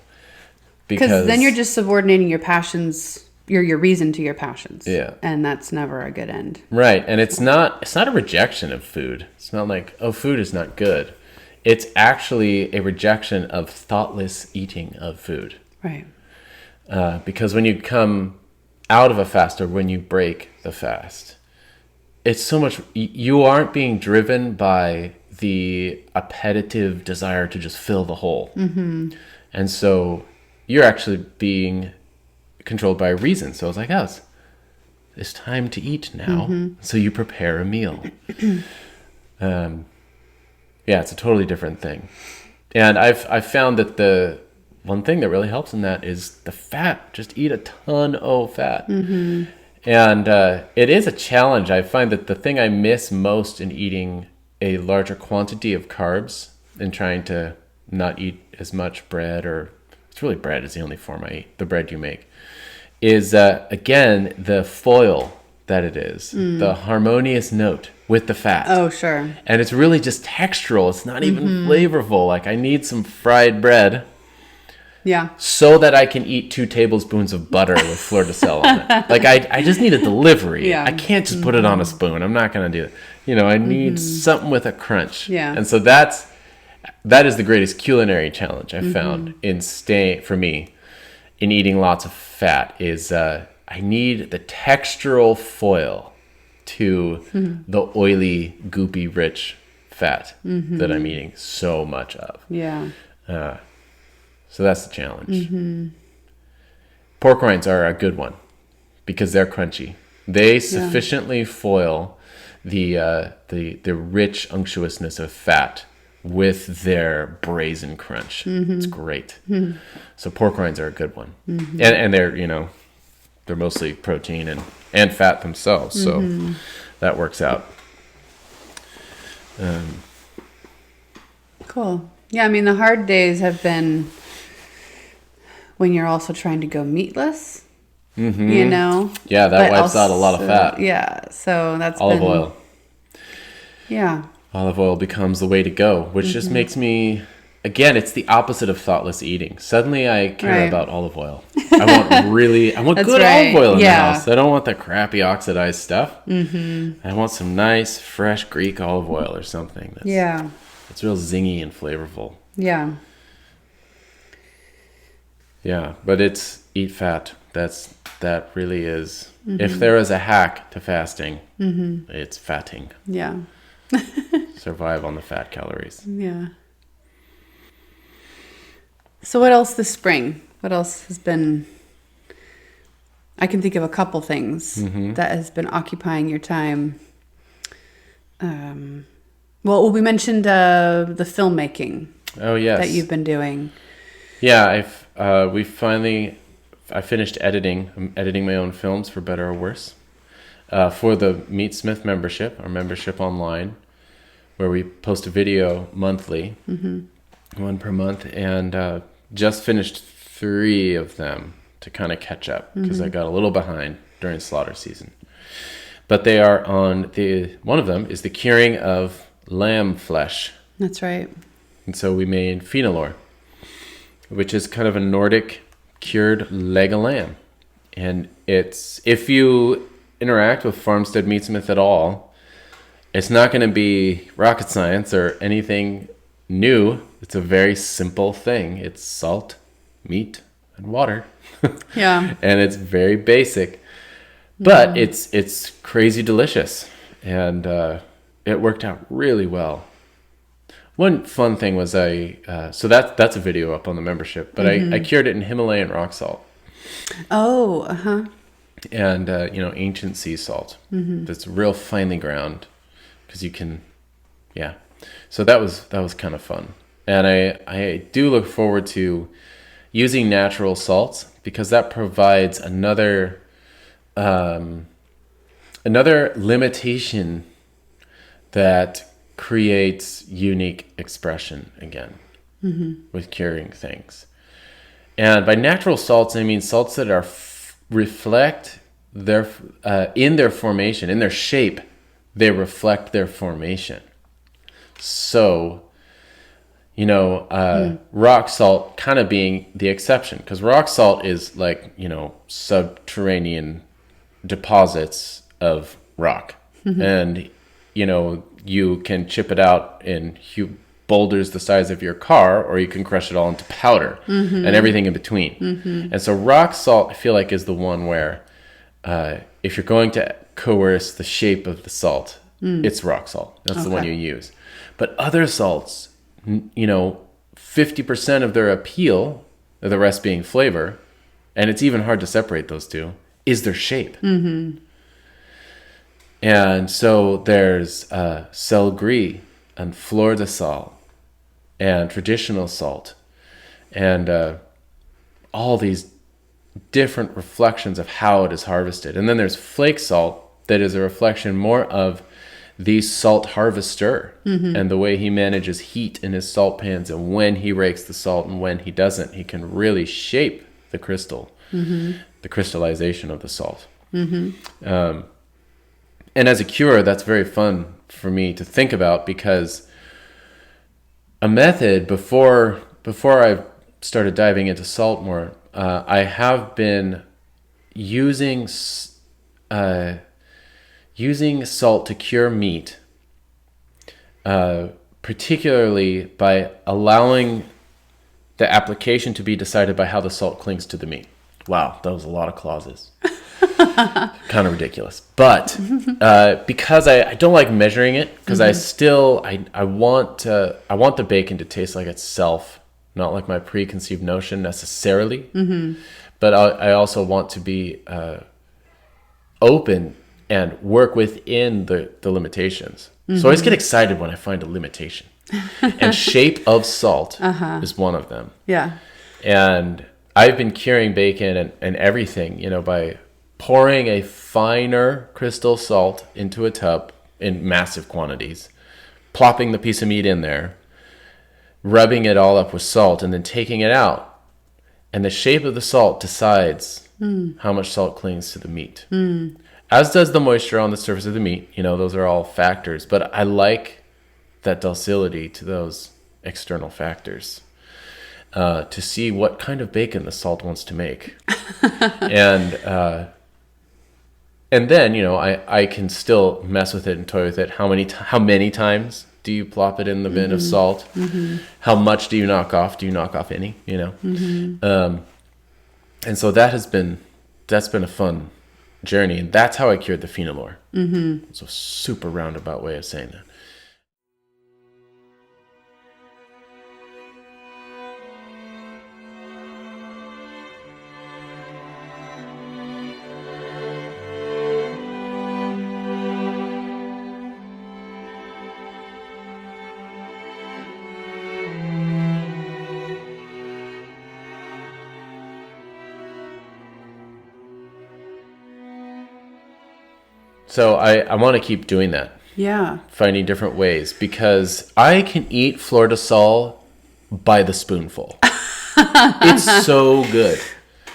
[SPEAKER 2] Because
[SPEAKER 1] then you're just subordinating your passions, your reason to your passions.
[SPEAKER 2] Yeah.
[SPEAKER 1] And that's never a good end.
[SPEAKER 2] Right. And it's not a rejection of food. It's not like, oh, food is not good. It's actually a rejection of thoughtless eating of food.
[SPEAKER 1] Right.
[SPEAKER 2] Because when you come out of a fast, or when you break the fast, it's so much, you aren't being driven by the appetitive desire to just fill the hole. And so you're actually being controlled by reason. So it's like, it's time to eat now. So you prepare a meal. It's a totally different thing. And I've found that the one thing that really helps in that is the fat. Just eat a ton of fat. And it is a challenge. I find that the thing I miss most in eating a larger quantity of carbs and trying to not eat as much bread, or it's really bread is the only form I eat, the bread you make, is again the foil that it is, the harmonious note with the fat.
[SPEAKER 1] Oh, sure.
[SPEAKER 2] And it's really just textural. It's not even flavorful. Like, I need some fried bread.
[SPEAKER 1] Yeah.
[SPEAKER 2] So that I can eat 2 tablespoons of butter with fleur de sel on it. Like, I just need a delivery.
[SPEAKER 1] Yeah.
[SPEAKER 2] I can't just put it on a spoon. I'm not going to do it. I need something with a crunch.
[SPEAKER 1] Yeah.
[SPEAKER 2] And so that is the greatest culinary challenge I've found for me in eating lots of fat, is I need the textural foil to the oily, goopy, rich fat that I'm eating so much of.
[SPEAKER 1] Yeah.
[SPEAKER 2] So that's the challenge. Pork rinds are a good one because they're crunchy. They sufficiently foil the rich unctuousness of fat with their brazen crunch. It's great. So pork rinds are a good one, and they're they're mostly protein and fat themselves, so that works out.
[SPEAKER 1] Cool. Yeah, I mean, the hard days have been when you're also trying to go meatless.
[SPEAKER 2] Yeah, that wipes out a lot of fat.
[SPEAKER 1] Yeah, so that's
[SPEAKER 2] olive oil.
[SPEAKER 1] Yeah.
[SPEAKER 2] Olive oil becomes the way to go, which just makes me, again, it's the opposite of thoughtless eating. Suddenly I care about olive oil. I want good olive oil in the house. I don't want the crappy oxidized stuff. I want some nice, fresh Greek olive oil or something. It's real zingy and flavorful.
[SPEAKER 1] Yeah.
[SPEAKER 2] Yeah, but it's eat fat. That really is. If there is a hack to fasting, it's fatting.
[SPEAKER 1] Yeah.
[SPEAKER 2] Survive on the fat calories.
[SPEAKER 1] Yeah. So what else this spring? What else has been... I can think of a couple things that has been occupying your time. Well, we mentioned the filmmaking.
[SPEAKER 2] Oh, yes.
[SPEAKER 1] That you've been doing.
[SPEAKER 2] Yeah, I finished editing. I'm editing my own films, for better or worse, for the Meatsmith membership, our membership online, where we post a video monthly, one per month, and just finished 3 of them to kind of catch up because I got a little behind during slaughter season. But they are one of them is the curing of lamb flesh.
[SPEAKER 1] That's right.
[SPEAKER 2] And so we made Fenalore, which is kind of a Nordic cured leg of lamb. And if you interact with Farmstead Meatsmith at all, it's not going to be rocket science or anything new. It's a very simple thing. It's salt, meat, and water.
[SPEAKER 1] Yeah.
[SPEAKER 2] And it's very basic, but it's crazy delicious. And it worked out really well. One fun thing was so that's a video up on the membership, but I cured it in Himalayan rock salt.
[SPEAKER 1] Oh,
[SPEAKER 2] And ancient sea salt that's real finely ground, because you can, So that was kind of fun, and I do look forward to using natural salts, because that provides another limitation that creates unique expression again with curing things. And by natural salts, I mean salts that are reflect their in their formation, in their shape, they reflect their formation. So, rock salt kind of being the exception, because rock salt is like, subterranean deposits of rock. And, you can chip it out in boulders the size of your car, or you can crush it all into powder and everything in between. And so rock salt, I feel like, is the one where if you're going to coerce the shape of the salt, it's rock salt. That's the one you use. But other salts, 50% of their appeal, the rest being flavor, and it's even hard to separate those two, is their shape. And so there's sel gris and fleur de sal and traditional salt, and all these different reflections of how it is harvested. And then there's flake salt, that is a reflection more of the salt harvester and the way he manages heat in his salt pans, and when he rakes the salt and when he doesn't, he can really shape the crystal, the crystallization of the salt. And as a cure, that's very fun for me to think about, because a method before I started diving into salt more, I have been using salt to cure meat, particularly by allowing the application to be decided by how the salt clings to the meat. Wow, that was a lot of clauses. Kind of ridiculous, but because I don't like measuring it, because I want the bacon to taste like itself, not like my preconceived notion necessarily. But I also want to be open and work within the limitations. So I always get excited when I find a limitation. And shape of salt is one of them.
[SPEAKER 1] Yeah.
[SPEAKER 2] And I've been curing bacon and everything, by pouring a finer crystal salt into a tub in massive quantities, plopping the piece of meat in there, rubbing it all up with salt, and then taking it out. And the shape of the salt decides how much salt clings to the meat. As does the moisture on the surface of the meat. Those are all factors. But I like that docility to those external factors. To see what kind of bacon the salt wants to make. And then, I can still mess with it and toy with it. How many times do you plop it in the bin of salt? How much do you knock off? Do you knock off any? And so that's been a fun journey, and that's how I cured the Fenalore. It's a super roundabout way of saying that. So I want to keep doing that.
[SPEAKER 1] Yeah.
[SPEAKER 2] Finding different ways, because I can eat fleur de sal by the spoonful. It's so good.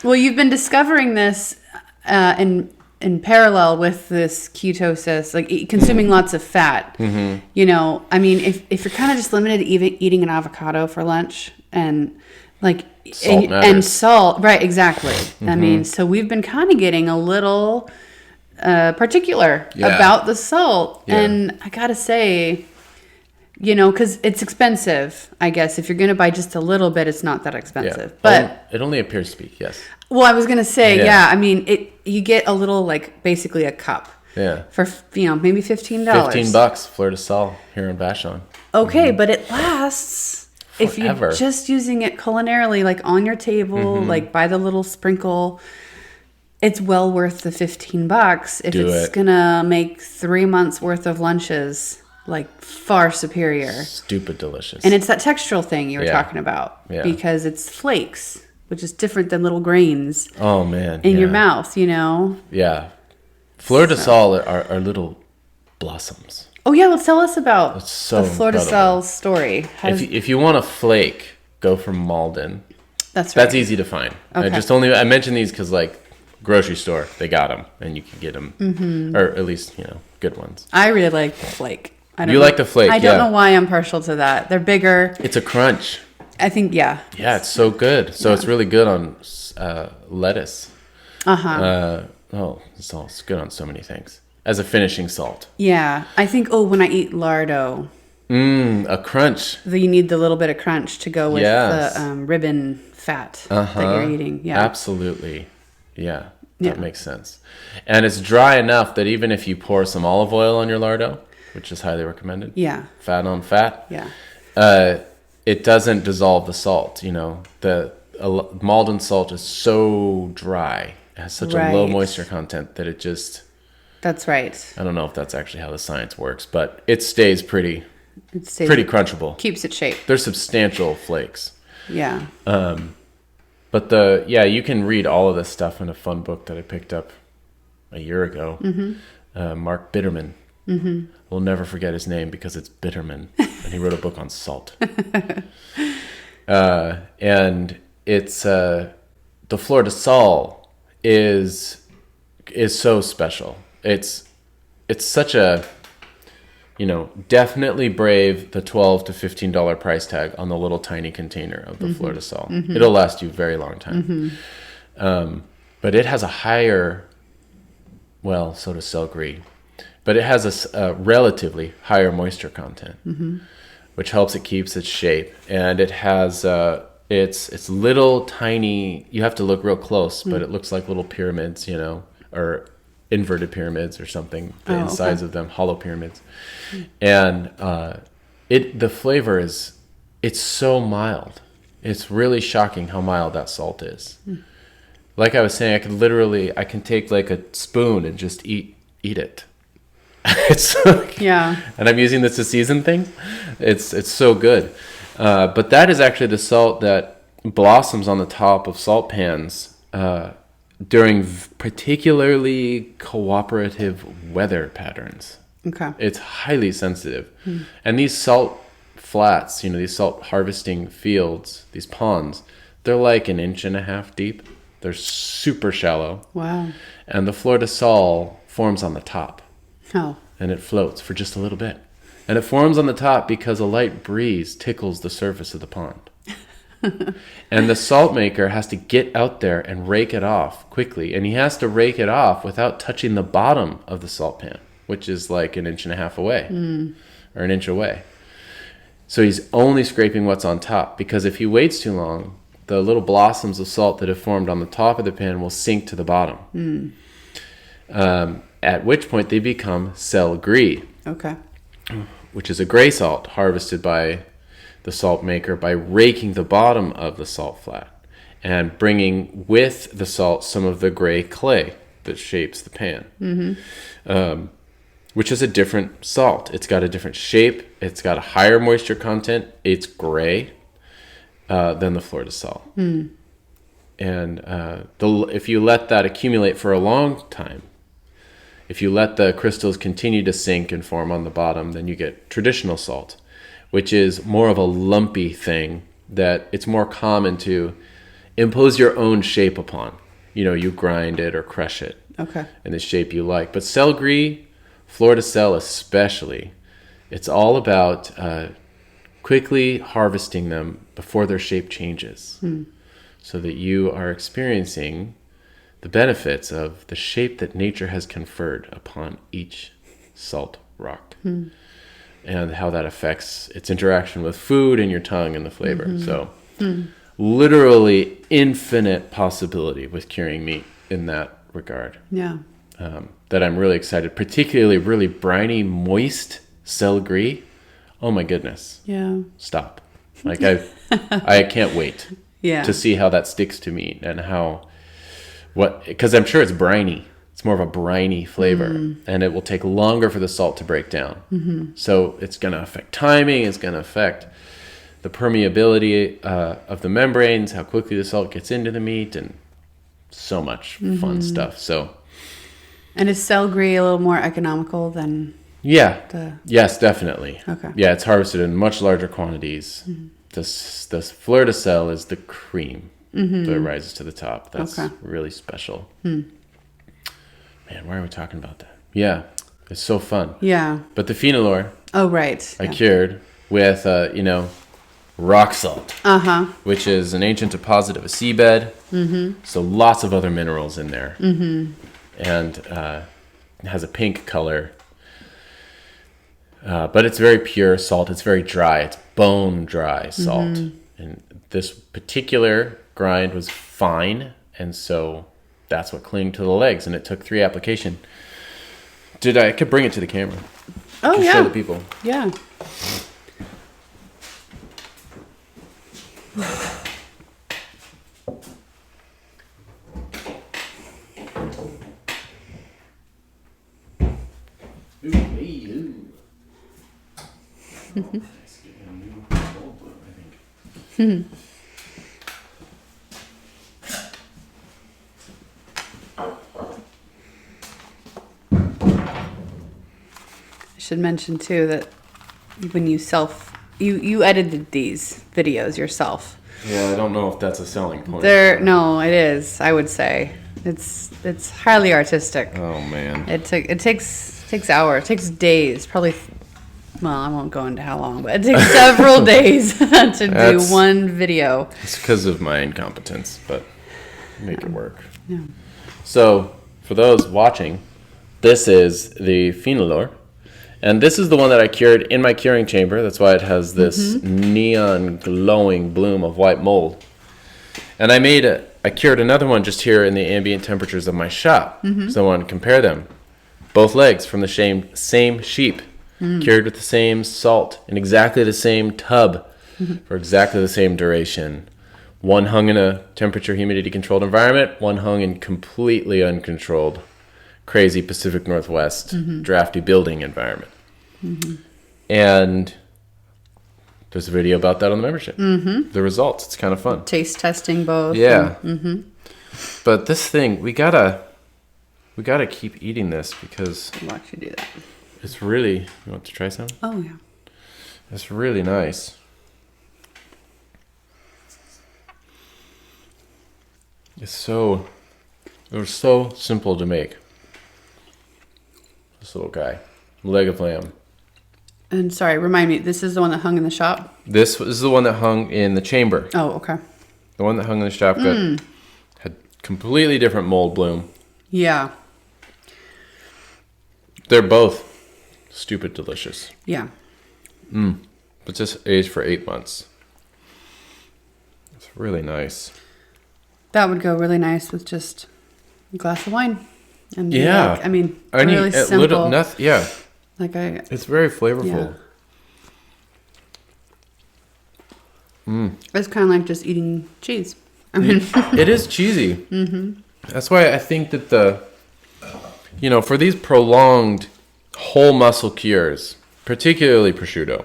[SPEAKER 1] Well, you've been discovering this in parallel with this ketosis, like consuming lots of fat. I mean, if you're kind of just limited to eating an avocado for lunch and like and salt, right? Exactly. I mean, so we've been kind of getting a little particular about the salt, and I gotta say, because it's expensive. I guess if you're gonna buy just a little bit, it's not that expensive. But
[SPEAKER 2] it only appears to be. Yes.
[SPEAKER 1] Well, I was gonna say, I mean, you get a little, like basically a cup.
[SPEAKER 2] Yeah.
[SPEAKER 1] For maybe $15.
[SPEAKER 2] $15 fleur de sal here in Vashon.
[SPEAKER 1] Okay, but it lasts
[SPEAKER 2] forever.
[SPEAKER 1] if you're just using it culinarily, like on your table, like by the little sprinkle. It's well worth the $15 if it's gonna make 3 months worth of lunches, like far superior.
[SPEAKER 2] Stupid delicious.
[SPEAKER 1] And it's that textural thing you were talking about, because it's flakes, which is different than little grains.
[SPEAKER 2] Oh man!
[SPEAKER 1] In your mouth,
[SPEAKER 2] Yeah, fleur de sal are little blossoms.
[SPEAKER 1] Oh yeah, well tell us about
[SPEAKER 2] the
[SPEAKER 1] fleur de sal story.
[SPEAKER 2] If you want a flake, go for Malden.
[SPEAKER 1] That's right.
[SPEAKER 2] That's easy to find.
[SPEAKER 1] Okay.
[SPEAKER 2] I mentioned these because grocery store, they got them, and you can get them, or at least good ones.
[SPEAKER 1] I really like the flake.
[SPEAKER 2] Like the flake?
[SPEAKER 1] I don't know why I'm partial to that. They're bigger.
[SPEAKER 2] It's a crunch.
[SPEAKER 1] I think
[SPEAKER 2] Yeah, it's so good. So it's really good on lettuce. It's good on so many things as a finishing salt.
[SPEAKER 1] Yeah, I think. When I eat lardo,
[SPEAKER 2] a crunch.
[SPEAKER 1] You need the little bit of crunch to go with the ribbon fat that you're eating. Yeah,
[SPEAKER 2] absolutely. Yeah, that makes sense. And it's dry enough that even if you pour some olive oil on your lardo, which is highly recommended.
[SPEAKER 1] Yeah.
[SPEAKER 2] Fat on fat.
[SPEAKER 1] Yeah.
[SPEAKER 2] It doesn't dissolve the salt. The Malden salt is so dry. It has such a low moisture content that it just...
[SPEAKER 1] That's right.
[SPEAKER 2] I don't know if that's actually how the science works, but it stays pretty crunchable.
[SPEAKER 1] Keeps its shape.
[SPEAKER 2] They're substantial flakes.
[SPEAKER 1] Yeah.
[SPEAKER 2] But you can read all of this stuff in a fun book that I picked up a year ago. Mark Bitterman. We'll never forget his name because it's Bitterman, and he wrote a book on salt. And it's the fleur de sal is so special. It's such a definitely brave the $12 to $15 price tag on the little tiny container of the fleur de sal. It'll last you a very long time. But it has a higher, so does celery, but it has a relatively higher moisture content, which helps it keeps its shape. And it has it's little tiny. You have to look real close, but it looks like little pyramids, or inverted pyramids or something. The insides of them, hollow pyramids. And the flavor it's so mild. It's really shocking how mild that salt is. like I was saying, I can take like a spoon and just eat it. It's
[SPEAKER 1] Yeah.
[SPEAKER 2] And I'm using this to season things. It's so good. But that is actually the salt that blossoms on the top of salt pans during particularly cooperative weather patterns.
[SPEAKER 1] Okay.
[SPEAKER 2] It's highly sensitive. And these salt flats, these salt harvesting fields, these ponds, they're like 1.5 inches deep. They're super shallow.
[SPEAKER 1] Wow.
[SPEAKER 2] And the fleur de sal forms on the top.
[SPEAKER 1] Oh.
[SPEAKER 2] And it floats for just a little bit. And it forms on the top because a light breeze tickles the surface of the pond. And the salt maker has to get out there and rake it off quickly. And he has to rake it off without touching the bottom of the salt pan, which is like 1.5 inches away or 1 inch away. So he's only scraping what's on top, because if he waits too long, the little blossoms of salt that have formed on the top of the pan will sink to the bottom. At which point they become sel gris.
[SPEAKER 1] Okay.
[SPEAKER 2] Which is a gray salt harvested by the salt maker by raking the bottom of the salt flat and bringing with the salt some of the gray clay that shapes the pan, which is a different salt. It's got a different shape. It's got a higher moisture content. It's gray than the fleur de sal. And if you let that accumulate for a long time, if you let the crystals continue to sink and form on the bottom, then you get traditional salt, which is more of a lumpy thing that it's more common to impose your own shape upon. You grind it or crush it in the shape you like. But sel gris, fleur de sel especially, it's all about quickly harvesting them before their shape changes so that you are experiencing the benefits of the shape that nature has conferred upon each salt rock and how that affects its interaction with food and your tongue and the flavor. So literally infinite possibility with curing meat in that regard.
[SPEAKER 1] Yeah.
[SPEAKER 2] That I'm really excited, particularly really briny, moist sel gris. Oh my goodness.
[SPEAKER 1] Yeah.
[SPEAKER 2] Stop. Like I can't wait to see how that sticks to meat and because I'm sure it's briny. It's more of a briny flavor, and it will take longer for the salt to break down. So it's going to affect timing. It's going to affect the permeability of the membranes, how quickly the salt gets into the meat, and so much fun stuff. So,
[SPEAKER 1] and is sel gris a little more economical than?
[SPEAKER 2] Yes, definitely.
[SPEAKER 1] Okay.
[SPEAKER 2] Yeah, it's harvested in much larger quantities. This fleur de sel is the cream that rises to the top. That's really special. Man, why are we talking about that? Yeah, it's so fun.
[SPEAKER 1] Yeah.
[SPEAKER 2] But the Fenalore, I cured with, rock salt, which is an ancient deposit of a seabed. So lots of other minerals in there, and it has a pink color. But it's very pure salt. It's very dry. It's bone dry salt, and this particular grind was fine, and so that's what clinged to the legs, and it took 3 application. I could bring it to the camera.
[SPEAKER 1] Oh,
[SPEAKER 2] to show the people.
[SPEAKER 1] Yeah. I should mention too that when you edited these videos yourself.
[SPEAKER 2] Yeah, I don't know if that's a selling point.
[SPEAKER 1] No, it is. I would say it's highly artistic.
[SPEAKER 2] Oh man,
[SPEAKER 1] it takes hours, it takes days, probably. Well, I won't go into how long, but it takes several days to do one video.
[SPEAKER 2] It's because of my incompetence, but make it work.
[SPEAKER 1] Yeah.
[SPEAKER 2] So, for those watching, this is the Fenalore, and this is the one that I cured in my curing chamber. That's why it has this neon glowing bloom of white mold. And I cured another one just here in the ambient temperatures of my shop, so I wanted to compare them. Both legs from the same sheep. Cured with the same salt in exactly the same tub for exactly the same duration. One hung in a temperature humidity controlled environment, one hung in completely uncontrolled, crazy Pacific Northwest drafty building environment. And there's a video about that on the membership. The results. It's kind of fun.
[SPEAKER 1] Taste testing both.
[SPEAKER 2] Yeah. But this thing, we gotta keep eating this because
[SPEAKER 1] Watch you do that.
[SPEAKER 2] it's really. You want to try some?
[SPEAKER 1] Oh yeah.
[SPEAKER 2] It's really nice. It was so simple to make. This little guy, leg of lamb.
[SPEAKER 1] And sorry, remind me, this is the one that hung in the shop?
[SPEAKER 2] This is the one that hung in the chamber.
[SPEAKER 1] Oh, okay.
[SPEAKER 2] The one that hung in the shop had completely different mold bloom.
[SPEAKER 1] Yeah.
[SPEAKER 2] They're both stupid delicious.
[SPEAKER 1] Yeah.
[SPEAKER 2] But just aged for 8 months. It's really nice.
[SPEAKER 1] That would go really nice with just a glass of wine. And
[SPEAKER 2] Yeah.
[SPEAKER 1] like, I mean, really simple.
[SPEAKER 2] Yeah.
[SPEAKER 1] Like
[SPEAKER 2] It's very flavorful.
[SPEAKER 1] It's kind of like just eating cheese. I mean,
[SPEAKER 2] It is cheesy. That's why I think that for these prolonged whole muscle cures, particularly prosciutto,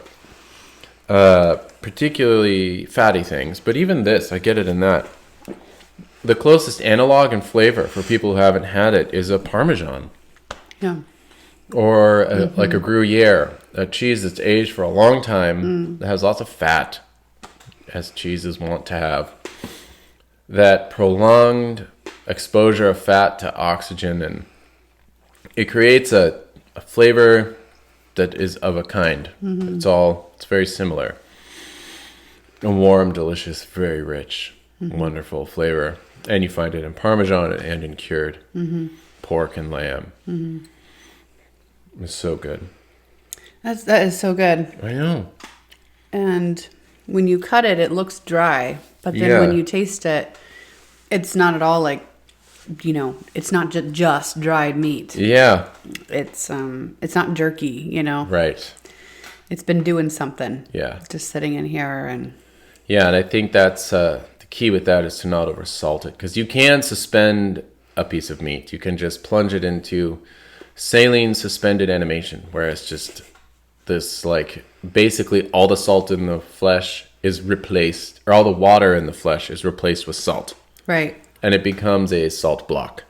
[SPEAKER 2] particularly fatty things, but even this, I get it in that. The closest analog in flavor for people who haven't had it is a Parmesan.
[SPEAKER 1] yeah.
[SPEAKER 2] Or like a Gruyere, a cheese that's aged for a long time, that has lots of fat, as cheeses want to have. That prolonged exposure of fat to oxygen, and it creates a flavor that is of a kind. It's very similar. A warm, delicious, very rich, wonderful flavor. And you find it in Parmesan and in cured pork and lamb. It's so good.
[SPEAKER 1] That is so good.
[SPEAKER 2] I know.
[SPEAKER 1] And when you cut it, it looks dry. But then when you taste it, it's not at all like, it's not just dried meat.
[SPEAKER 2] Yeah.
[SPEAKER 1] It's not jerky,
[SPEAKER 2] Right.
[SPEAKER 1] It's been doing something.
[SPEAKER 2] Yeah.
[SPEAKER 1] Just sitting in here and...
[SPEAKER 2] Yeah, and I think that's the key with that is to not oversalt it. Because you can suspend a piece of meat. You can just plunge it into saline suspended animation, where it's just this, like, basically all the salt in the flesh is replaced, or all the water in the flesh is replaced with salt.
[SPEAKER 1] Right.
[SPEAKER 2] And it becomes a salt block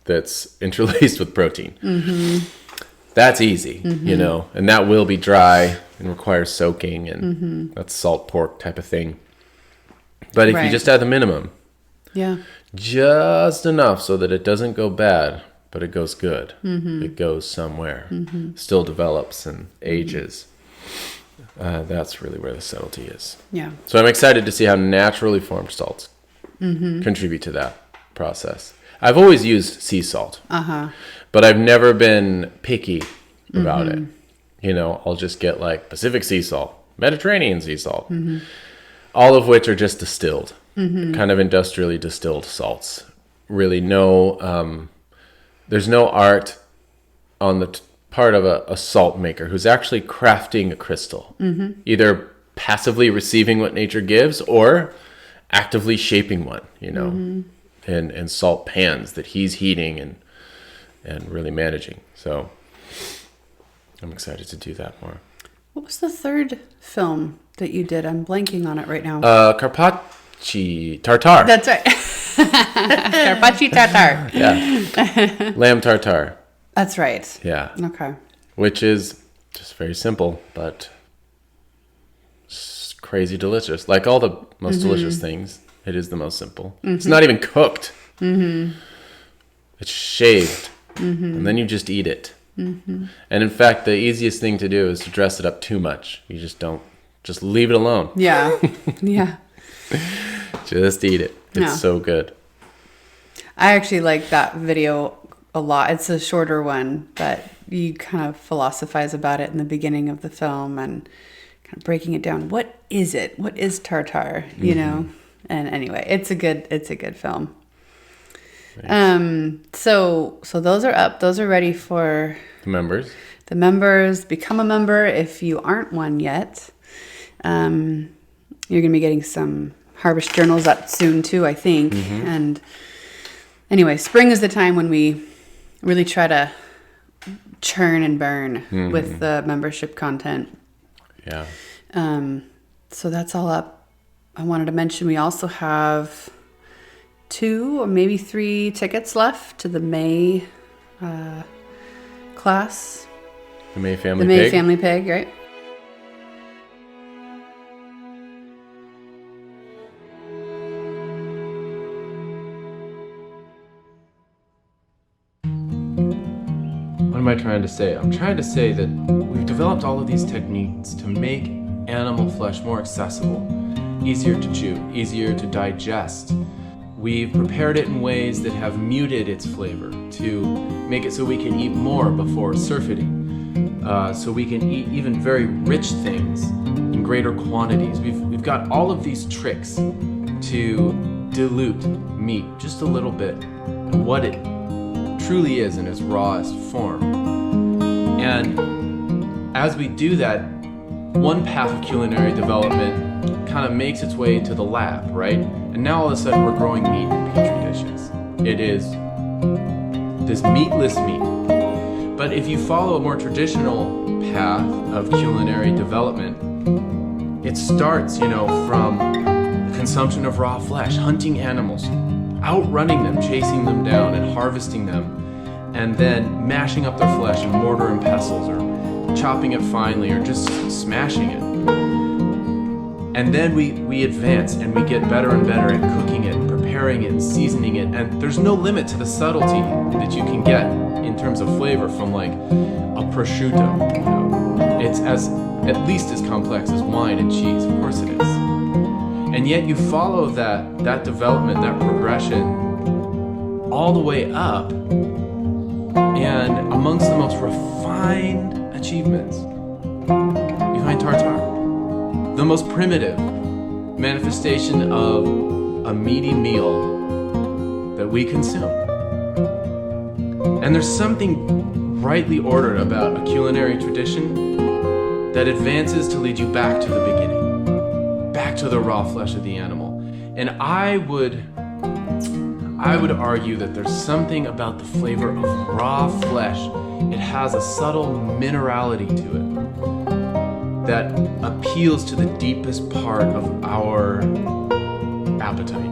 [SPEAKER 2] that's interlaced with protein. That's easy, and that will be dry and require soaking, and that's salt pork type of thing. But if you just add the minimum, just enough so that it doesn't go bad, but it goes good. It goes somewhere, still develops and ages. That's really where the subtlety is.
[SPEAKER 1] Yeah.
[SPEAKER 2] So I'm excited to see how naturally formed salts contribute to that process. I've always used sea salt, but I've never been picky about it. I'll just get like Pacific sea salt, Mediterranean sea salt, all of which are just distilled, kind of industrially distilled salts. Really there's no art on the part of a salt maker who's actually crafting a crystal, either passively receiving what nature gives or actively shaping one, in salt pans that he's heating and really managing. So I'm excited to do that more.
[SPEAKER 1] What was the third film that you did? I'm blanking on it right now.
[SPEAKER 2] Tartare.
[SPEAKER 1] That's right. Carpaccio tartare.
[SPEAKER 2] Yeah. Lamb tartare.
[SPEAKER 1] That's right.
[SPEAKER 2] Yeah.
[SPEAKER 1] Okay.
[SPEAKER 2] Which is just very simple, but crazy delicious. Like all the most delicious things, it is the most simple. It's not even cooked. It's shaved. And then you just eat it. And in fact, the easiest thing to do is to dress it up too much. You just leave it alone.
[SPEAKER 1] Yeah. Yeah.
[SPEAKER 2] Just eat it. It's so good.
[SPEAKER 1] I actually like that video a lot. It's a shorter one, but you kind of philosophize about it in the beginning of the film and kind of breaking it down. What is it? What is tartare? And anyway, it's a good film. Thanks. So those are up. Those are ready for
[SPEAKER 2] the members.
[SPEAKER 1] The members. Become a member if you aren't one yet. You're going to be getting some harvest journals up soon too, I think. And anyway, spring is the time when we really try to churn and burn with the membership content.
[SPEAKER 2] Yeah.
[SPEAKER 1] So that's all up. I wanted to mention we also have 2 or maybe 3 tickets left to the May class.
[SPEAKER 2] The May Family
[SPEAKER 1] The May
[SPEAKER 2] Pig.
[SPEAKER 1] Family Pig, right?
[SPEAKER 2] What am I trying to say? I'm trying to say that we've developed all of these techniques to make animal flesh more accessible, easier to chew, easier to digest. We've prepared it in ways that have muted its flavor to make it so we can eat more before surfeiting, so we can eat even very rich things in greater quantities. We've got all of these tricks to dilute meat just a little bit, and what it truly is in its rawest form. And as we do that, one path of culinary development kind of makes its way into the lab, right? And now all of a sudden we're growing meat in petri dishes. It is this meatless meat. But if you follow a more traditional path of culinary development, it starts, from the consumption of raw flesh, hunting animals, outrunning them, chasing them down and harvesting them, and then mashing up their flesh in mortar and pestles, or chopping it finely, or just smashing it. And then we advance and we get better and better at cooking it, preparing it, seasoning it, and there's no limit to the subtlety that you can get in terms of flavor from like a prosciutto. It's at least as complex as wine and cheese, of course it is. And yet you follow that development, that progression all the way up, and amongst the most refined achievements, you find TarTare, the most primitive manifestation of a meaty meal that we consume. And there's something rightly ordered about a culinary tradition that advances to lead you back to the beginning, back to the raw flesh of the animal. And I would argue that there's something about the flavor of raw flesh. It has a subtle minerality to it that appeals to the deepest part of our appetite.